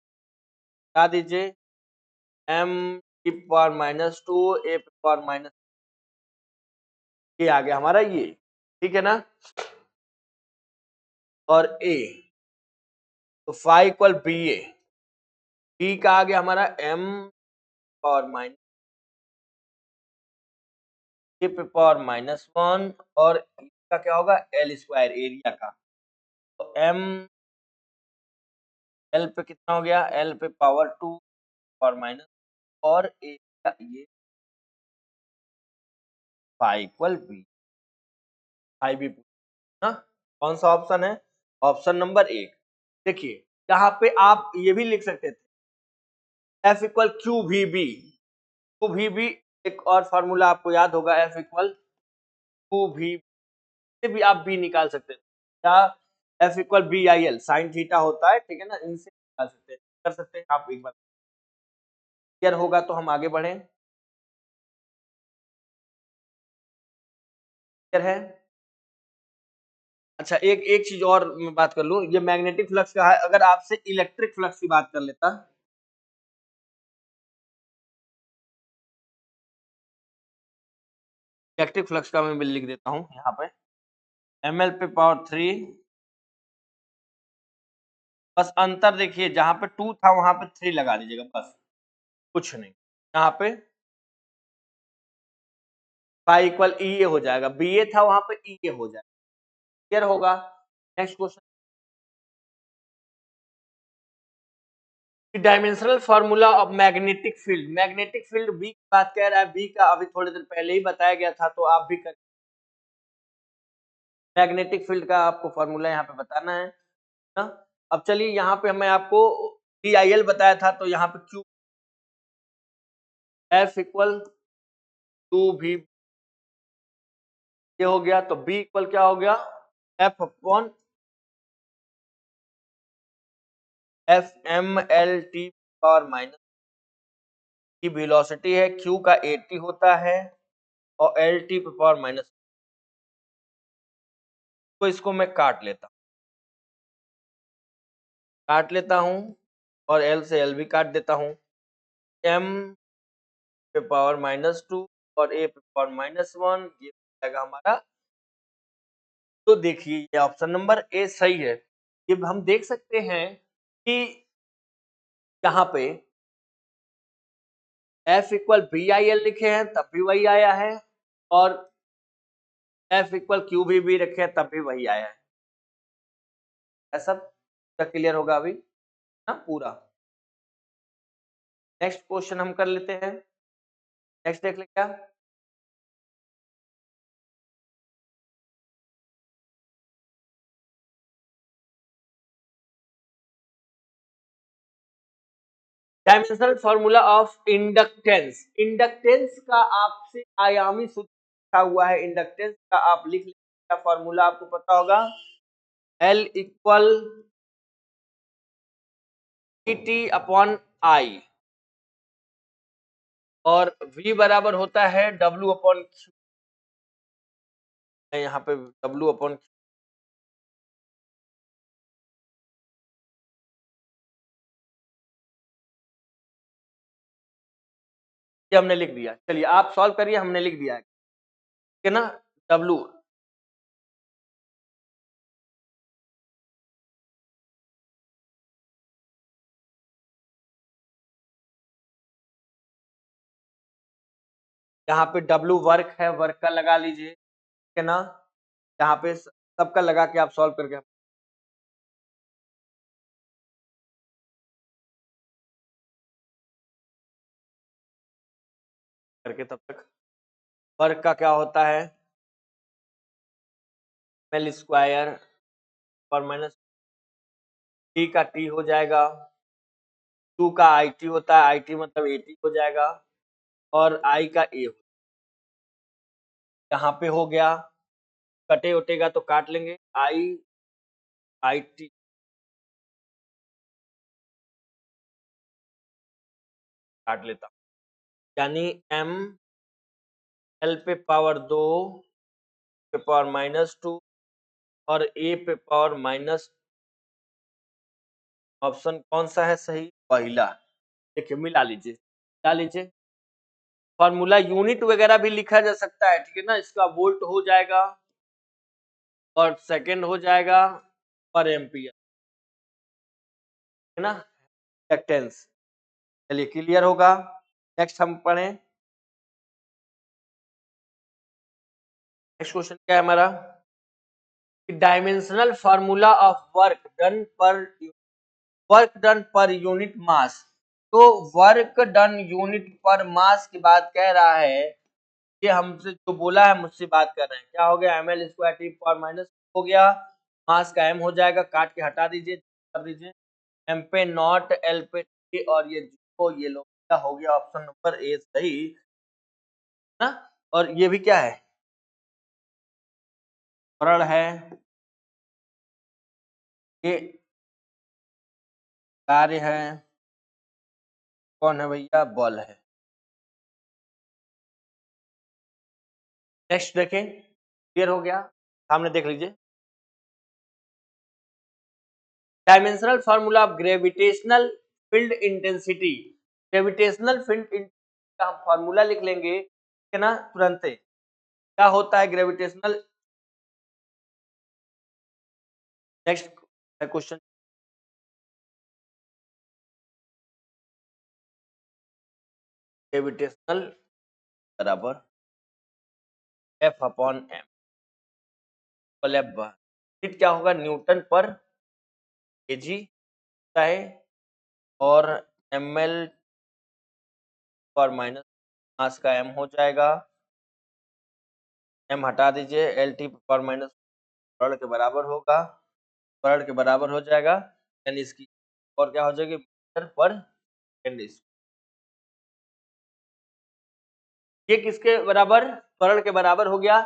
बता दीजिए, M T power minus two, A power minus, ये आ गया हमारा ये, ठीक है ना। और ए, तो फाइव इक्वल बी ए, बी का आ गया हमारा एम पावर माइनस ए पे पावर माइनस वन, और इसका क्या होगा, एल स्क्वायर एरिया का, तो एम एल पे कितना हो गया, एल पे पावर टू पावर माइनस, और ए का ये फाइव इक्वल बी, फाइव भी ना। कौन सा ऑप्शन है, ऑप्शन नंबर एक। देखिए यहाँ पे आप ये भी लिख सकते थे, F equal Q V B, Q V B एक और फार्मूला आपको याद होगा, एफ इक्वल क्यू वी से भी आप बी निकाल सकते थे, या F equal B I L sine theta होता है, ठीक है ना, इनसे निकाल सकते हैं, कर सकते हैं आप। एक बार क्लियर होगा तो हम आगे बढ़े, क्लियर है। अच्छा, एक एक चीज और मैं बात कर लूं, ये मैग्नेटिक फ्लक्स का है, अगर आपसे इलेक्ट्रिक फ्लक्स की बात कर लेता, इलेक्ट्रिक फ्लक्स का मैं लिख देता हूं यहाँ पे, एम एल पे पावर थ्री, बस अंतर देखिए, जहां पे टू था वहां पे थ्री लगा दीजिएगा, बस कुछ नहीं। यहाँ पे फाइव इक्वल ई ए हो जाएगा, बी ए था वहां पे ई ए हो जाएगा, क्लियर होगा। Next question, dimensional formula of magnetic field. Magnetic field B की बात कह रहा है, बी का अभी थोड़ी देर पहले ही बताया गया था, तो आप भी कर, मैग्नेटिक फील्ड का आपको फार्मूला यहाँ पे बताना है ना। अब चलिए यहाँ पे मैं आपको डी आई एल बताया था, तो यहाँ पे क्यू एफ इक्वल टू भी ये हो गया, तो बी इक्वल क्या हो गया, F upon F M L T power minus, की वेलोसिटी है, क्यू का 80 होता है, और एल टी पावर माइनस, तो इसको मैं काट लेता हूं, और एल से एल भी काट देता हूं, एम पे पावर माइनस टू और ए पे पावर माइनस वन, ये हो जाएगा हमारा। तो देखिए ये ऑप्शन नंबर ए सही है। ये हम देख सकते हैं कि यहाँ पे F equal B I L लिखे हैं तब भी वही आया है, और एफ इक्वल क्यू भी रखे हैं तब भी वही आया है। ऐसा क्लियर होगा अभी ना पूरा। नेक्स्ट क्वेश्चन हम कर लेते हैं, नेक्स्ट देख ले क्या, dimensional formula of inductance. Inductance का आपसे आयामी सूत्र पूछा हुआ है, इंडक्टेंस का आप लिख लें, फार्मूला आपको पता होगा, L equal T upon I, और v बराबर होता है डब्ल्यू अपॉन क्यू, यहाँ पे डब्ल्यू अपॉन ये हमने लिख दिया। चलिए आप सॉल्व करिए, हमने लिख दिया है, ठीक है ना। W यहाँ पे W वर्क है, वर्क का लगा लीजिए, ठीक है ना। यहाँ पे सबका लगा के आप सॉल्व करके तब तक वर्क का क्या होता है, एल स्क्वायर पर माइनस टी का टी हो जाएगा, 2 का आई टी होता है, आई टी मतलब ए टी हो जाएगा, और आई का ए यहाँ पे हो गया। कटे उटेगा तो काट लेंगे, आई आई टी काट लेता हूँ, यानी एम एल पे पावर 2 पे पावर -2 और ए पे पावर माइनस, ऑप्शन कौन सा है सही, पहला। देखिए मिला लीजिए, मिला लीजिए। फॉर्मूला यूनिट वगैरह भी लिखा जा सकता है, ठीक है ना। इसका वोल्ट हो जाएगा और सेकंड हो जाएगा पर एम्पियर, है ना, इंडक्टेंस। चलिए क्लियर होगा। नेक्स्ट हम पढ़ें, नेक्स्ट क्वेश्चन क्या है हमारा, dimensional formula of work done per unit mass. तो वर्क डन यूनिट पर मास की बात कह रहा है, ये हमसे जो बोला है मुझसे बात कर रहे हैं, क्या हो गया, ml square T power minus हो गया, मास का m हो जाएगा, काट के हटा दीजिए, कर दीजिए, m पे नॉट l पे t और ये जीरो, ये लोग क्या हो गया, ऑप्शन नंबर ए सही ना। और ये भी क्या है, सरल है, ये कार्य है, कौन है भैया, बल है। नेक्स्ट देखें, क्लियर हो गया, सामने देख लीजिए, dimensional formula of gravitational field intensity. Gravitational field intensity का हम फार्मूला लिख लेंगे, ठीक है ना, तुरंत। क्या होता है ग्रेविटेशनल, नेक्स्ट क्वेश्चन, ग्रेविटेशनल बराबर एफ अपॉन एम, क्या होगा, न्यूटन पर केजी है, और एम एल पर माइनस मास का एम हो जाएगा, एम हटा दीजिए, एल टी पर माइनस त्वरण के बराबर होगा, त्वरण के बराबर हो जाएगा, यानी इसकी और क्या हो जाएगी, मीटर पर सेकंड। ये किसके बराबर, त्वरण के बराबर हो गया,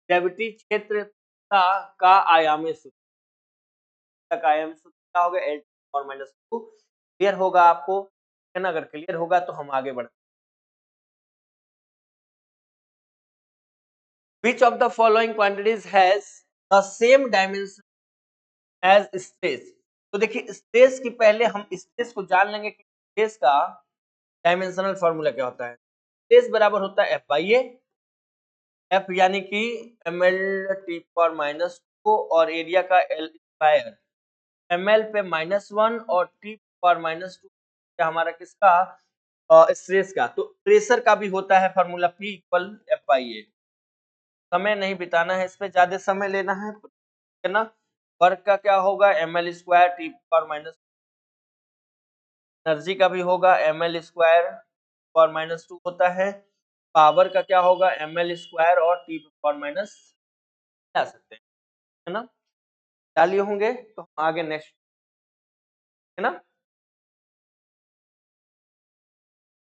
ग्रेविटी क्षेत्र का आयामी सूत्र, का आयामी सूत्र क्या हो गया, एल और -2। क्लियर होगा आपको, है ना, अगर क्लियर होगा तो हम आगे बढ़ते हैं। Which of the following quantities has the same dimension as space? तो देखिए स्पेस की पहले हम स्पेस को जान लेंगे कि स्पेस का डायमेंशनल फार्मूला क्या होता है। स्पेस बराबर होता है एफ बाई ए, एफ यानी कि एम एल टी पर -2 और एरिया का एल स्क्वायर, एम एल पे -1 और टी पर -2 हमारा किसका, स्ट्रेस का। तो प्रेशर का भी होता है formula P equal F by A. समय नहीं बिताना है, इस पे ज्यादा समय लेना है ना। वर्क का क्या होगा, एम एल स्क्वायर टी पर माइनस, एनर्जी का भी होगा एम एल स्क्वायर पर -2 होता है, पावर का क्या होगा, एम एल स्क्वायर और टी पर माइनस जा सकते हैं, है ना। डालिए होंगे तो हम आगे नेक्स्ट, है ना।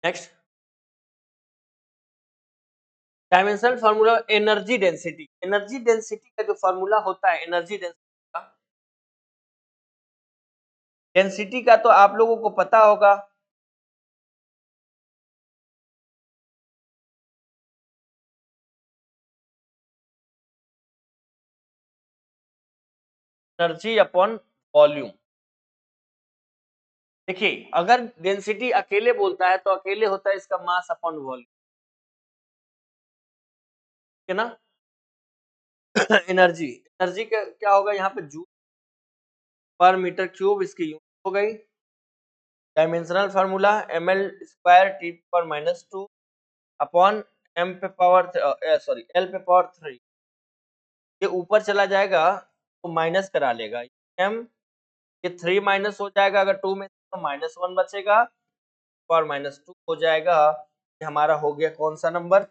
Next dimensional formula energy density. Energy density का जो फार्मूला होता है, डेंसिटी का तो आप लोगों को पता होगा, एनर्जी अपॉन वॉल्यूम, देखिए अगर डेंसिटी अकेले बोलता है तो अकेले होता है इसका मास अपॉन वॉल्यूम, है ना। एनर्जी एनर्जी का क्या होगा यहाँ पे, जूल पर मीटर क्यूब, इसकी यूनिट हो गई। Dimensional formula ml square T पर -2 अपॉन एम पे पावर सॉरी एल पे पावर 3। ये ऊपर चला जाएगा तो माइनस करा लेगा m, ये 3 माइनस हो जाएगा अगर 2 में तो -1 बचेगा और -2 हो जाएगा। ये हमारा हो गया कौन सा नंबर,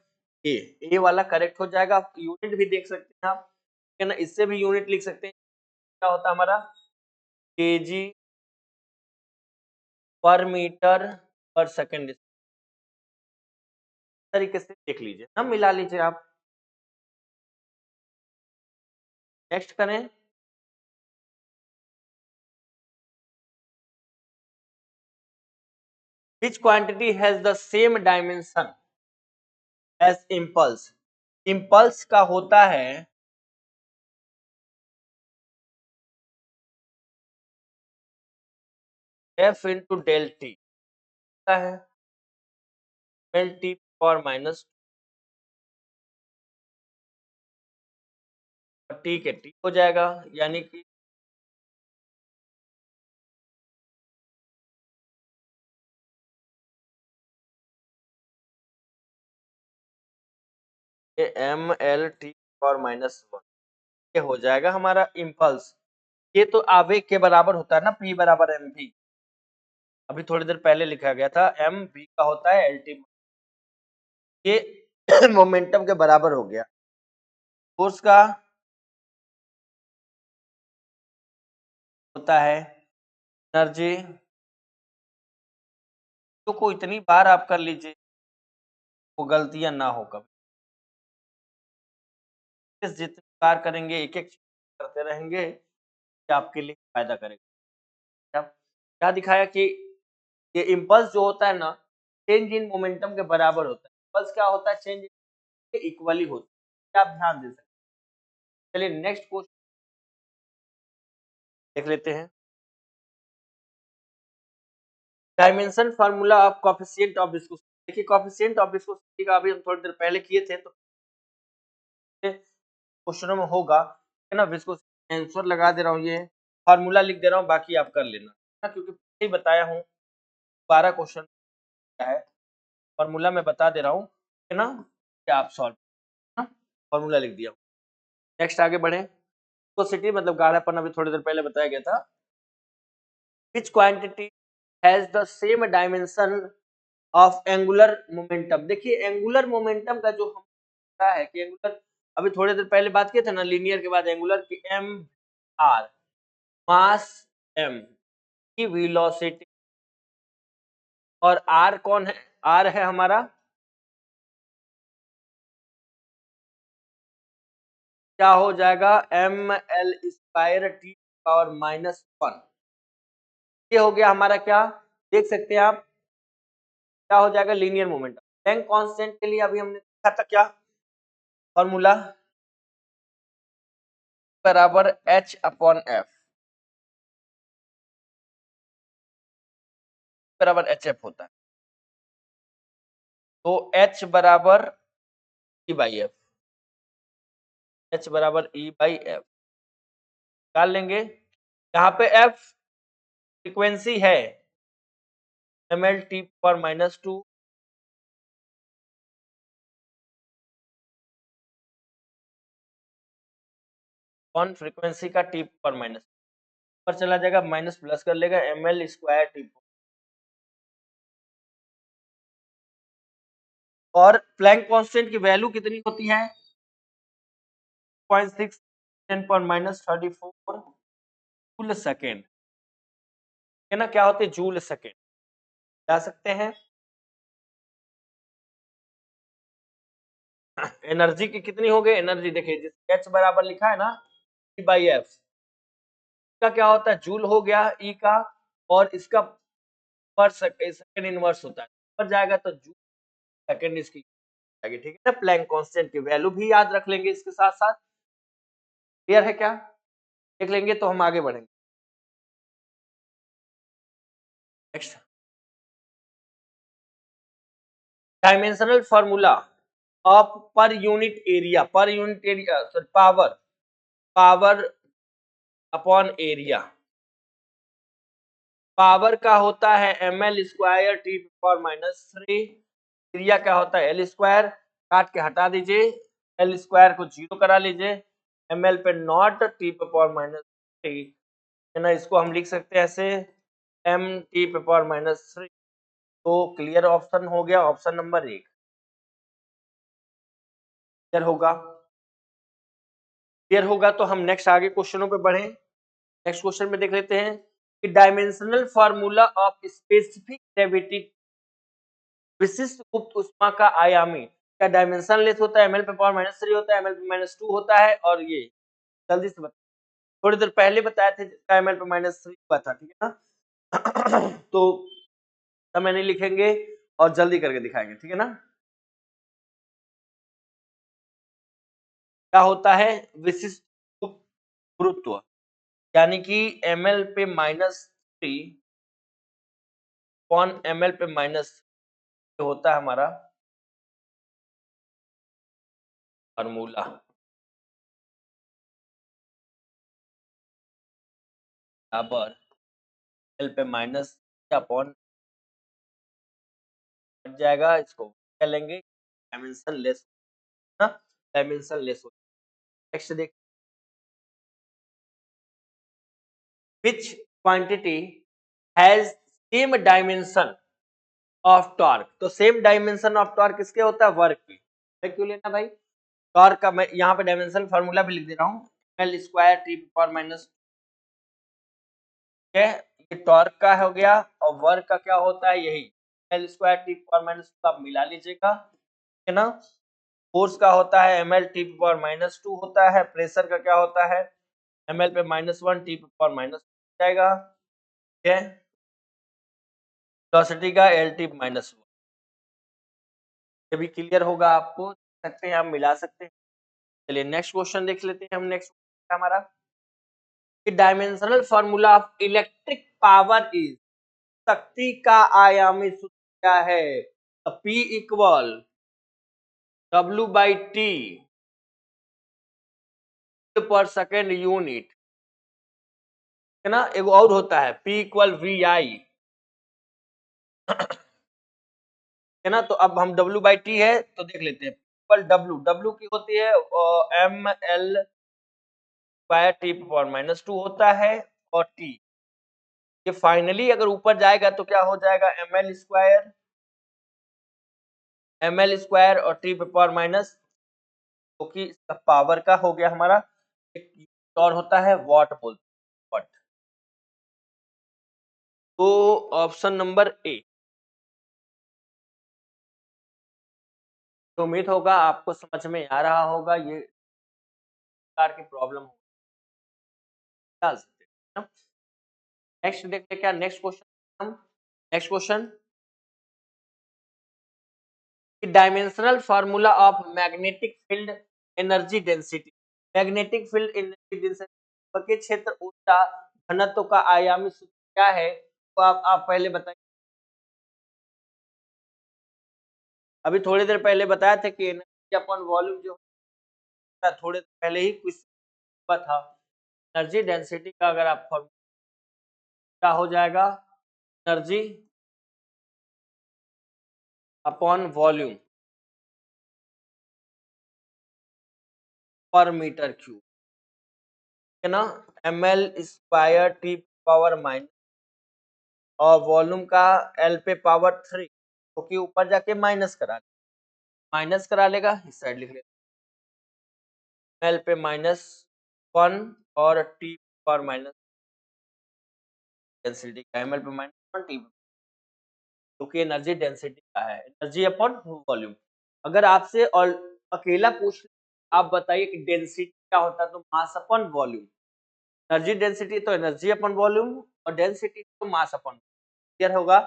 ए वाला करेक्ट हो जाएगा। आप यूनिट भी देख सकते हैं आप, है ना, इससे भी यूनिट लिख सकते हैं। क्या होता है हमारा केजी पर मीटर पर सेकंड, इस तरीके से देख लीजिए ना, मिला लीजिए आप। नेक्स्ट करें, which quantity has the same dimension as impulse। impulse का होता है f into del t, होता है del t power minus T के टी हो जाएगा, यानी कि ये एम एल टी पावर -1 ये हो जाएगा हमारा इम्पल्स। ये तो आवेग के बराबर होता है ना, p बराबर एम वी, अभी थोड़ी देर पहले लिखा गया था एम वी का होता है एल टी, ये मोमेंटम के बराबर हो गया। फोर्स का होता है एनर्जी, तो को इतनी बार आप कर लीजिए वो गलतियां ना हो कभी, जितनी बार करेंगे एक एक करते रहेंगे, ये आपके लिए फायदा करेगा। क्या दिखाया कि ये इम्पल्स जो होता है ना, चेंज इन मोमेंटम के बराबर होता है। इम्पल्स क्या होता है, चेंज के इक्वली होता है, आप ध्यान दे सकते हैं। चलिए नेक्स्ट क्वेश्चन देख लेते हैं। Dimension formula of coefficient of viscosity. देखिए कोएफिशिएंट ऑफ विस्कोसिटी का अभी हम थोड़ी देर पहले किए थे, तो क्वेश्चनों में होगा, है ना। विस्कोसिटी आंसर लगा दे रहा हूँ, ये फार्मूला लिख दे रहा हूँ, बाकी आप कर लेना, है ना, क्योंकि पहले ही बताया हूँ 12 क्वेश्चन क्या है, फार्मूला मैं बता दे रहा हूँ, है ना, क्या आप सॉल्व, है ना, फार्मूला लिख दिया। नेक्स्ट आगे बढ़े, विस्कोसिटी मतलब गाढ़ापन, अभी थोड़ी देर पहले बताया गया था। Which quantity has the same dimension of angular momentum। देखिए एंगुलर मोमेंटम का जो हम पता है कि एंगुलर, अभी थोड़ी देर पहले बात किए थे ना लीनियर के बाद एंगुलर की, एम आर मास एम की वेलोसिटी, और आर कौन है, आर है हमारा, क्या हो जाएगा, M L square T power -1। ये हो गया हमारा क्या, देख सकते हैं आप, क्या हो जाएगा लीनियर मोमेंटम। प्लैंक कांस्टेंट के लिए अभी हमने देखा था क्या फॉर्मूला, बराबर एच अपॉन एफ, बराबर एच एफ होता है, तो एच बराबर ई बाई एफ, एच बराबर ई बाई एफ निकाल लेंगे। यहाँ पे एफ फ्रीक्वेंसी है एम एल टी पर -2, ऑन फ्रीक्वेंसी का टी पर माइनस पर चला जाएगा, माइनस प्लस कर लेगा एम एल स्क्वायर टी, और प्लैंक कांस्टेंट की वैल्यू कितनी होती है 0.6 10 पर -34 जूल सेकेंड, है ना, क्या होते हैं जूल सेकेंड, जा सकते हैं। एनर्जी की कितनी हो गई, एनर्जी देखिए जिस एच बराबर लिखा है ना ई बाई एफ, का क्या होता है जूल हो गया ई का, और इसका पर सेकंड इनवर्स होता है, पर जाएगा तो जूल सेकंड इसकी आएगी, ठीक है ना। प्लैंक कांस्टेंट की वैल्यू भी याद रख लेंगे इसके साथ साथ, क्लियर है क्या, देख लेंगे तो हम आगे बढ़ेंगे। Next, dimensional formula of per unit area, sorry power, power upon area. Power का होता है ml square T power minus 3, area क्या होता है एल स्क्वायर, काट के हटा दीजिए, एल स्क्वायर को 0 करा लीजिए, ml पे नॉट टी पावर माइनस 3 है ना, इसको हम लिख सकते हैं ऐसे m टी पावर माइनस 3। तो क्लियर ऑप्शन हो गया, ऑप्शन नंबर 1 क्लियर होगा। क्लियर होगा तो हम नेक्स्ट आगे क्वेश्चनों पे बढ़े। नेक्स्ट क्वेश्चन में देख लेते हैं कि dimensional formula of specific gravity, विशिष्ट गुप्त ऊष्मा का आयामी, क्या डायमेंशन लेस होता है, ml पे पावर माइनस 3 होता है, ml पे माइनस 2 होता है, और ये जल्दी से बता, थोड़ी देर पहले बताए थे जिसका ml पे माइनस 3 हुआ था, ठीक है ना। तो समय नहीं लिखेंगे और जल्दी करके दिखाएंगे, ठीक है ना। क्या होता है विशिष्ट गुरुत्व, यानी कि ml पे माइनस 3 अपॉन ml पे माइनस होता है हमारा फार्मूला, बराबर एल पे माइनस अपॉन हट जाएगा, इसको क्या लेंगे डायमेंशन लेस ना, डायमेंशन लेस हो। नेक्स्ट देख, which quantity has same dimension of torque, तो सेम डायमेंशन ऑफ टॉर्क किसके होता है वर्क की, क्यों लेना भाई, टॉर्क का मैं यहाँ पे डायमेंशन फार्मूला भी लिख दे रहा हूँ, L square T power minus, ये टॉर्क का हो गया, और वर्क का क्या होता है यही L square T power minus, आप मिला लीजिएगा, ठीक है ना। फोर्स का होता है M L T power minus 2 होता है, प्रेशर का क्या होता है एम एल पे माइनस 1 टी पावर माइनस जाएगा, ठीक है, वेलोसिटी का एल टी माइनस 1, ये भी क्लियर होगा आपको, सकते हैं आप मिला सकते हैं। चलिए नेक्स्ट क्वेश्चन देख लेते हैं हम। नेक्स्ट हमारा dimensional formula of electric power is, शक्ति का आयामी सूत्र क्या है, P equal W by T पर सेकेंड यूनिट, है ना। एक और होता है P इक्वल वी आई, है ना। तो अब हम W बाई टी है तो देख लेते हैं, इक्वल W की होती है M L square T power minus 2 होता है, और टी ये फाइनली अगर ऊपर जाएगा तो क्या हो जाएगा एम एल स्क्वायर और टी पावर माइनस, क्योंकि इसका पावर का हो गया हमारा, एक और होता है वॉट बोलते हैं, वॉट। तो ऑप्शन नंबर ए, तो उम्मीद होगा आपको समझ में आ रहा होगा, ये प्रकार की प्रॉब्लम डाल सकते हैं। नेक्स्ट देखते हैं क्या नेक्स्ट क्वेश्चन, हम next question, dimensional formula of magnetic field energy density, magnetic field energy density के क्षेत्र ऊर्जा घनत्व का आयामी सूत्र क्या है, तो आप पहले बताइए। अभी थोड़ी देर पहले बताया था कि एनर्जी अपॉन वॉल्यूम जो थोड़े पहले ही कुछ था, एनर्जी डेंसिटी का अगर आप फॉर्मूला क्या हो जाएगा, एनर्जी अपॉन वॉल्यूम पर मीटर क्यूब, है ना, ml square T power minus, और वॉल्यूम का एल पे पावर 3, क्योंकि ऊपर जाके माइनस करा लेगा, इस साइड लिख लेते एल पे माइनस 1 और टी पावर माइनस डेंसिटी का, एमएल पे माइनस 1 टी, क्योंकि एनर्जी डेंसिटी का है, एनर्जी अपॉन वॉल्यूम। अगर आपसे और अकेला पूछ, आप बताइए कि डेंसिटी क्या होता है, तो mass upon volume, energy density तो एनर्जी अपॉन वॉल्यूम, और डेंसिटी तो मास अपॉन, क्लियर होगा,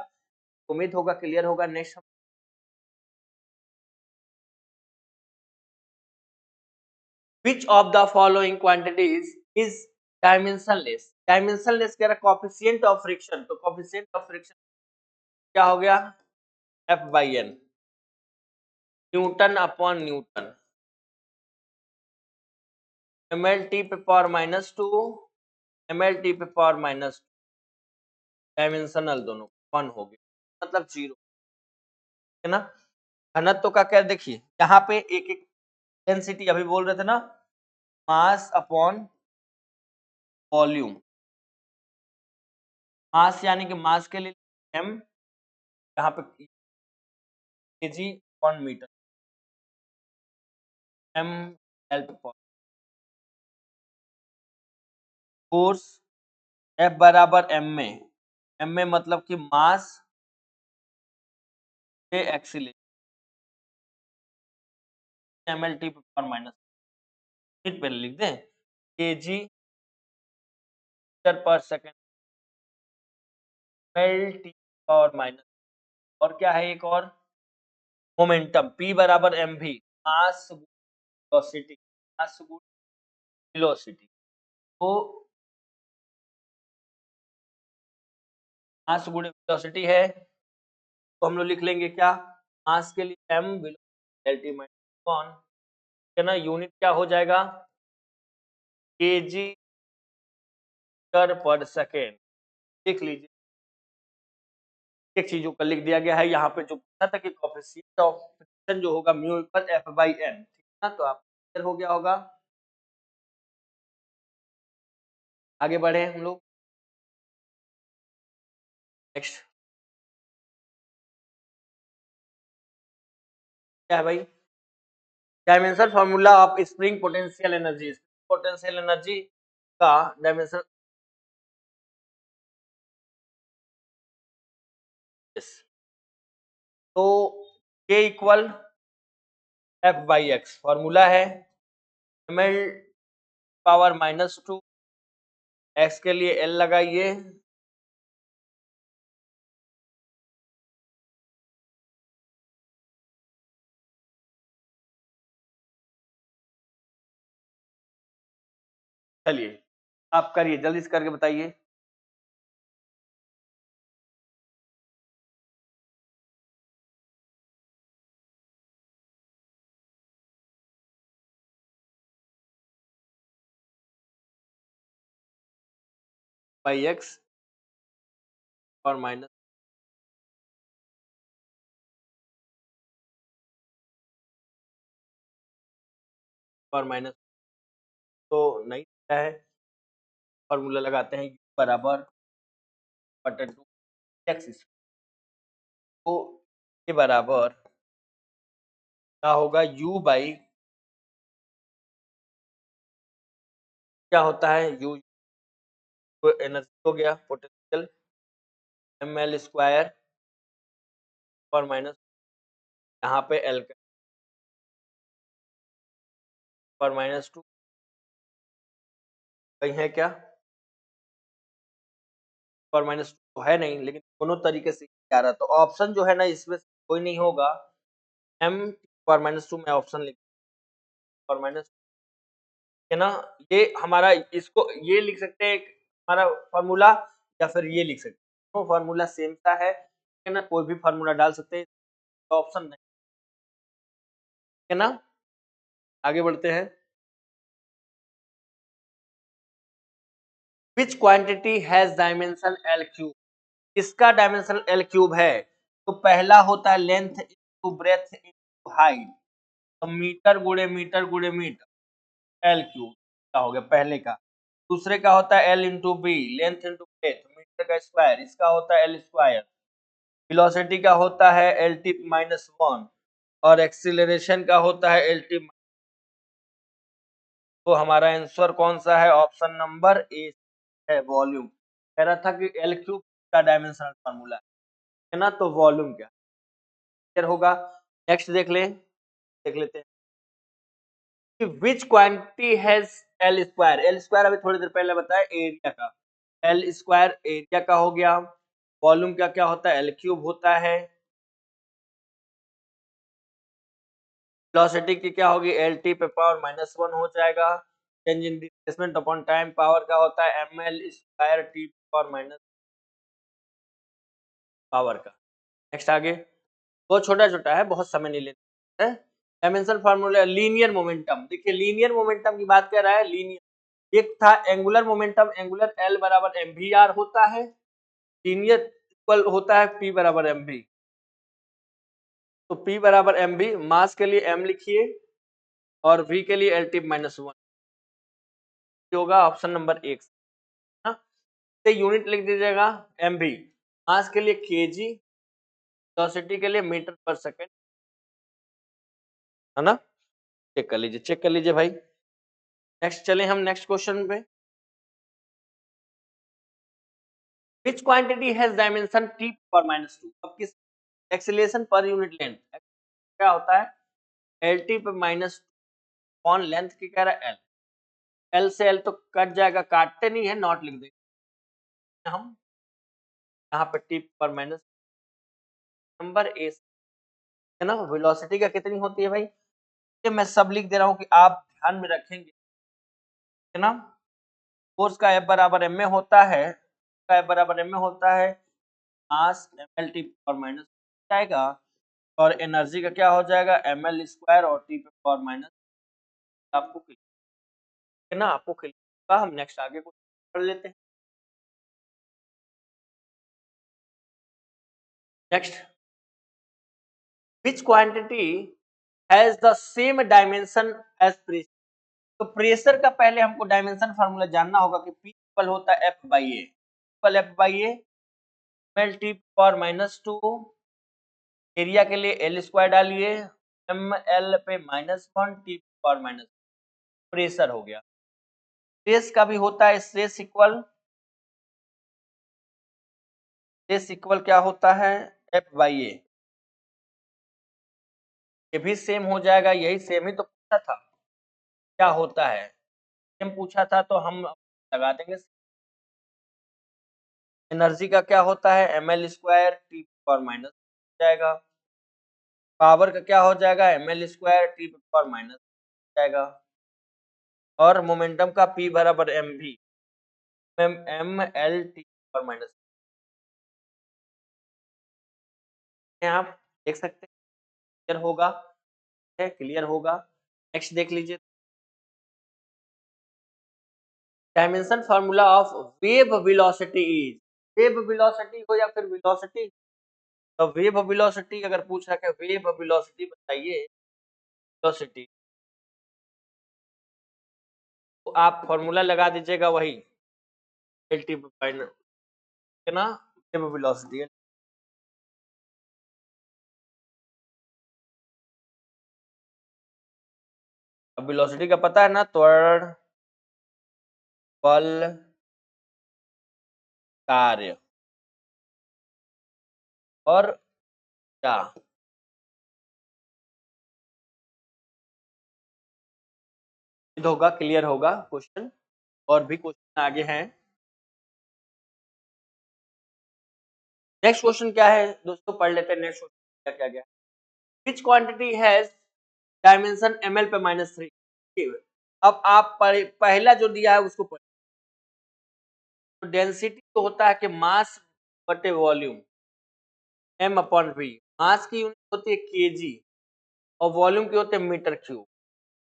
उम्मीद होगा क्लियर होगा। Next, which of the following quantities is dimensionless, dimensionless कह रहा coefficient of friction, तो coefficient of friction क्या हो गया F/n, Newton upon Newton, ml/T पे पावर -2, ml/T पे पावर -2, डायमेंशनल दोनों 1 हो गया मतलब 0, है ना। घनत्व का क्या देखिए यहाँ पे एक एक डेंसिटी अभी बोल रहे थे ना, मास अपॉन वॉल्यूम, मास यानी कि मास के लिए m, यहाँ पे KG upon metre, m L पे पावर, फोर्स F बराबर m में मतलब कि मास से एक्सीलरेशन, ml/T पे पावर माइनस, पहले लिख दें केजी मीटर पर सेकंड, ml/T पावर माइनस, और क्या है एक और मोमेंटम P बराबर mv, मास वेलोसिटी, मास वेलोसिटी, तो मास गुणे वेलोसिटी है, तो हम लोग लिख लेंगे क्या, मास के लिए m, वेलोसिटी माइनस कौन, है ना, यूनिट क्या हो जाएगा केजी मीटर पर सेकेंड, लिख लीजिए। एक चीजों का लिख दिया गया है यहाँ पे, जो पूछा था कि कोएफिशिएंट ऑफ फ्रिक्शन जो होगा म्यू इक्वल F/n, ठीक है ना, तो आप क्लियर हो गया होगा। आगे बढ़े हम लोग नेक्स्ट, क्या है भाई, dimension formula of spring potential energy, potential energy का डायमेंशन, तो K इक्वल F/x फॉर्मूला है, ml पावर -2, x के लिए L लगाइए, चलिए आप करिए जल्दी से करके बताइए। x और माइनस, और माइनस तो नहीं है, फॉर्मूला लगाते हैं u बराबर बटा 2 x, तो ये बराबर क्या होगा u बाई, क्या होता है u, तो एनर्जी हो गया पोटेंशियल ml² और माइनस यहाँ पे L का और -2 कहीं है क्या, और -2 तो है नहीं, लेकिन दोनों तरीके से आ रहा, तो ऑप्शन जो है ना इसमें से कोई नहीं होगा, m और -2 में ऑप्शन लिख और माइनस, है ना, ये हमारा, इसको ये लिख सकते हैं हमारा फार्मूला, या फिर ये लिख सकते हैं, तो फार्मूला सेम सा है ना, कोई भी फार्मूला डाल सकते हैं, तो ऑप्शन नहीं, है ना। आगे बढ़ते हैं, विच quantity has dimension L cube, इसका डायमेंशन L क्यूब है, तो पहला होता है length into breadth into height, तो मीटर गुणे मीटर L क्यूब का हो गया पहले का, दूसरे का होता है L into B, length into breadth, metre का स्क्वायर, इसका होता है L स्क्वायर, वेलोसिटी का होता है LT-1, और एक्सीलरेशन का होता है LT, तो हमारा आंसर कौन सा है, ऑप्शन नंबर ए है, वॉल्यूम, कह रहा था कि L क्यूब का डायमेंशनल फार्मूला है ना, तो वॉल्यूम क्या क्लियर होगा। नेक्स्ट देख लेते हैं कि विच क्वांटिटी हैज L स्क्वायर अभी थोड़ी देर पहले बताया एरिया का, L स्क्वायर एरिया का हो गया, वॉल्यूम का क्या होता है L क्यूब होता है, वेलोसिटी की क्या होगी LT पे पावर -1 हो जाएगा, change in displacement upon time power का होता है ml² T power minus power का, नेक्स्ट आगे, बहुत छोटा छोटा है, बहुत समय नहीं लेते हैं। डायमेंशन फार्मूला लीनियर मोमेंटम, देखिए लीनियर मोमेंटम की बात कर रहा है। लीनियर एक था एंगुलर मोमेंटम, एंगुलर एल बराबर एम वी आर होता है, लीनियर इक्वल होता है पी बराबर एम वी। तो पी बराबर एम वी, मास के लिए एम लिखिए और वी के लिए एल टी माइनस वन होगा ऑप्शन नंबर एक। यूनिट लिख दीजिएगा एम वी, मास के लिए केजी, वेलोसिटी के लिए मीटर पर सेकंड, है ना। चेक कर लीजिए, चेक कर लीजिए भाई। नेक्स्ट चले हम नेक्स्ट क्वेश्चन पे। विच क्वांटिटी हैज डायमेंशन t पर माइनस टू। अब किस एक्सीलरेशन पर यूनिट लेंथ क्या होता है, एल टी पर माइनस ऑन लेंथ की कह रहा है एल, एल से एल तो कट जाएगा, काटते नहीं है, नॉट लिख देंगे हम यहाँ पे टी पर माइनस नंबर ए, है ना। वेलोसिटी का कितनी होती है भाई, ये मैं सब लिख दे रहा हूँ कि आप ध्यान में रखेंगे, है ना। फोर्स का एफ बराबर एम में होता है, एफ बराबर एम में होता है, mass M L T power minus जाएगा, और एनर्जी का क्या हो जाएगा एम एल स्क्वायर और टी पावर माइनस। आपको है ना, आपको क्लियर होगा। हम नेक्स्ट आगे कुछ पढ़ लेते हैं। Next, which quantity has the same dimension as pressure. तो प्रेशर का पहले हमको डायमेंशन फार्मूला जानना होगा कि P इक्वल होता है F by A, equal F by A, L T power minus to, area के लिए एल स्क्वायर डालिए, एम एल पे minus one, T power minus, pressure हो गया। स्ट्रेस का भी होता है स्ट्रेस इक्वल क्या होता है एफ बाई ए, ये भी सेम हो जाएगा, यही सेम ही तो पूछा था क्या होता है, सेम पूछा था तो हम लगा देंगे। एनर्जी का क्या होता है M L square T power minus जाएगा, पावर का क्या हो जाएगा M L square T power minus जाएगा, और मोमेंटम का पी बराबर एम भी M L T power minus, आप देख सकते हैं क्लियर होगा, क्लियर होगा। नेक्स्ट देख लीजिए, dimension formula of wave velocity is, wave velocity हो या फिर वेलोसिटी, तो वेव वेलोसिटी अगर पूछ रहा है वेव वेलोसिटी बताइए वेलोसिटी, तो आप फॉर्मूला लगा दीजिएगा वही एल टी माइनस, है ना, वेव वेलोसिटी। अब वेलोसिटी का पता है ना, त्वरण बल कार्य और क्या, होगा क्लियर होगा क्वेश्चन, और भी क्वेश्चन आगे हैं। नेक्स्ट क्वेश्चन क्या है दोस्तों, पढ़ लेते हैं नेक्स्ट क्वेश्चन क्या क्या। Which quantity has dimension M L पे माइनस थ्री। अब आप पहला जो दिया है उसको पढ़, तो डेंसिटी तो होता है कि मास बटे वॉल्यूम, एम अपॉन वी, मास की यूनिट होती है केजी और वॉल्यूम की होते हैं मीटर क्यूब।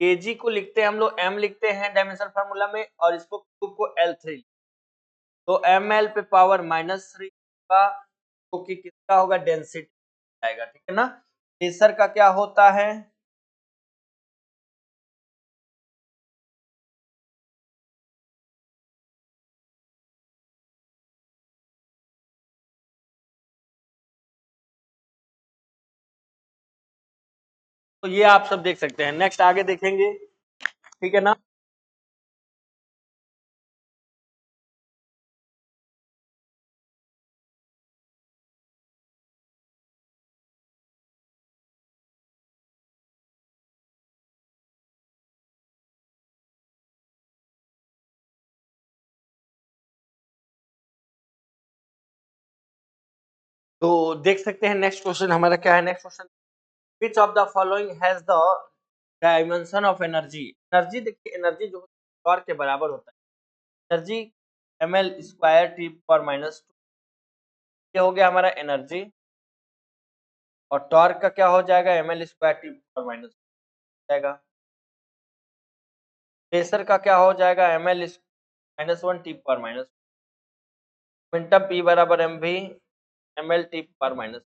केजी को लिखते हैं हम लोग एम लिखते हैं डायमेंशन फार्मूला में, और इसको क्यूब को एल थ्री, तो एम एल पे पावर माइनस थ्री का, जो कि किसका होगा डेंसिटी आएगा, ठीक है ना। प्रेशर का क्या होता है, तो ये आप सब देख सकते हैं। नेक्स्ट आगे देखेंगे, ठीक है ना। तो देख सकते हैं नेक्स्ट क्वेश्चन हमारा क्या है। Next question, which of the following has the dimension of energy. Energy देखिए, एनर्जी जो पावर के बराबर होता है, energy M L square T power minus two, ये हो गया हमारा एनर्जी। और टॉर्क का क्या हो जाएगा, ml square T power minus जाएगा। प्रेशर का क्या हो जाएगा, ml minus 1 T power minus. Momentum P बराबर mv ml T power minus.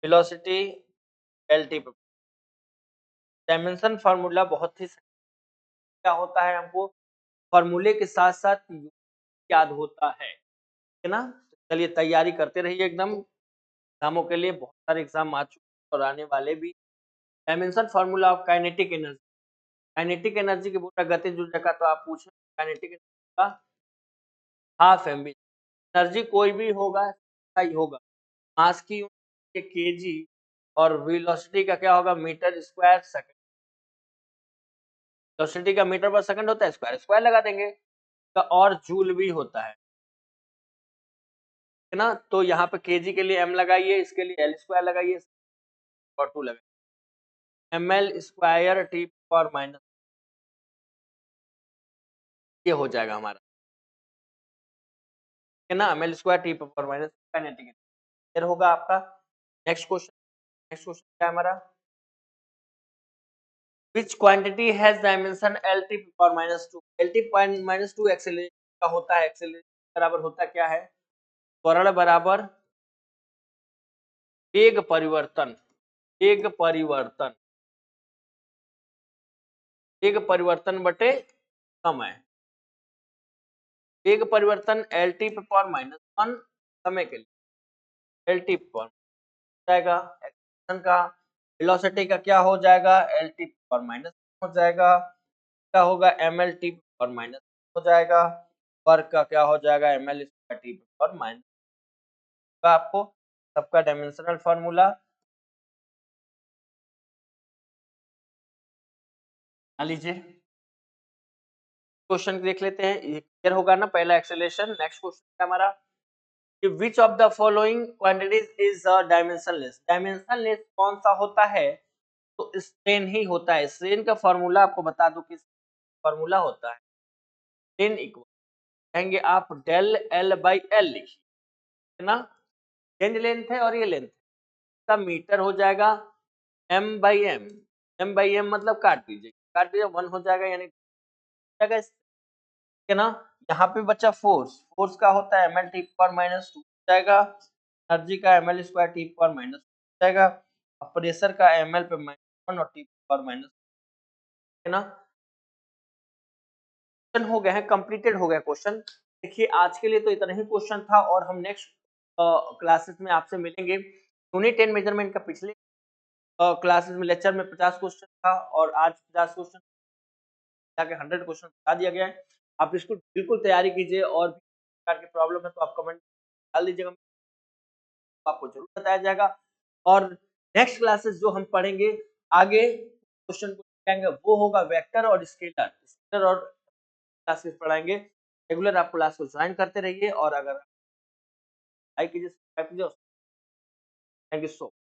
Velocity L T. Dimension formula बहुत ही क्या होता है, हमको फार्मूले के साथ साथ याद होता है ना। चलिए तैयारी करते रहिए एकदम, एग्जामों के लिए बहुत सारे एग्जाम आ चुके और आने वाले भी। Dimension formula of kinetic energy. Kinetic energy के बोला गतिज ऊर्जा का, तो आप पूछे काइनेटिक एनर्जी का हाफ एम बी। एनर्जी कोई भी होगा ही होगा, मास की केजी और वेलोसिटी का क्या होगा, मीटर स्क्वायर सेकंड। वेलोसिटी का मीटर पर सेकंड होता है, स्क्वायर स्क्वायर लगा देंगे का, और जूल भी होता है ना। तो यहाँ पे केजी के लिए एम लगाइए, इसके लिए एल स्क्वायर लगाइए और 2 लगाइए, M L square T power minus, ये हो जाएगा हमारा, है ना, M L square T power minus kinetic. फिर होगा आपका नेक्स्ट क्वेश्चन। नेक्स्ट क्वेश्चन क्या है हमारा, which quantity has dimension lt power minus 2। lt minus 2 acceleration का होता है। एक्सेलरेशन बराबर होता क्या है, त्वरण बराबर वेग परिवर्तन। वेग परिवर्तन, वेग परिवर्तन बटे समय। वेग परिवर्तन एल टी पावर माइनस 1 समय के लिए एल टी पावर जाएगा। एक्सेलरेशन का वेलोसिटी का क्या हो जाएगा, एल टी पावर माइनस हो जाएगा। क्या होगा, M L T power minus हो जाएगा। वर्क का क्या हो जाएगा, M L square T power minus का। आपको सबका डायमेंशनल फार्मूला मान लीजिए। क्वेश्चन देख लेते हैं, ये क्लियर होगा ना, पहला एक्सेलरेशन। नेक्स्ट क्वेश्चन है हमारा कि विच of the following quantities is dimensionless. Dimensionless कौन सा होता है, तो स्ट्रेन ही होता है। स्ट्रेन का फार्मूला आपको बता दूं, किस फार्मूला होता है, स्ट्रेन इक्वल कहेंगे आप डेल एल बाई एल लिखिए, है ना। रेंज लेंथ है और ये लेंथ का मीटर हो जाएगा m by M. m by M मतलब काट दीजिए, 1 हो जाएगा, यानी जाएगा, है ना। यहाँ पे बच्चा फोर्स, फोर्स का होता है ml टी पावर माइनस 2 जाएगा। एनर्जी का ml square T power minus जाएगा। और प्रेशर का ml पे माइनस 1 और टी पावर माइनस, है ना। क्वेश्चन हो गए हैं, कंप्लीटेड हो गया क्वेश्चन। देखिए आज के लिए तो इतना ही क्वेश्चन था, और हम नेक्स्ट क्लासेस में आपसे मिलेंगे। यूनिट 10 मेजरमेंट का पिछले क्लासेस में लेक्चर में 50 क्वेश्चन था, और आज 50 क्वेश्चन जाके 100 क्वेश्चन बता दिया गया है। आप इसको बिल्कुल तैयारी कीजिए, और भी प्रकार की प्रॉब्लम है तो आप कमेंट डाल दीजिएगा, तो आपको जरूर बताया जाएगा। और नेक्स्ट क्लासेस जो हम पढ़ेंगे आगे क्वेश्चन को पढ़ेंगे, वो होगा वेक्टर और स्केलर। स्केलर और क्लासेस पढ़ाएंगे। रेगुलर आप क्लास को ज्वाइन करते रहिए, और अगर लाइक कीजिए, सब्सक्राइब कीजिए। Thank you so much.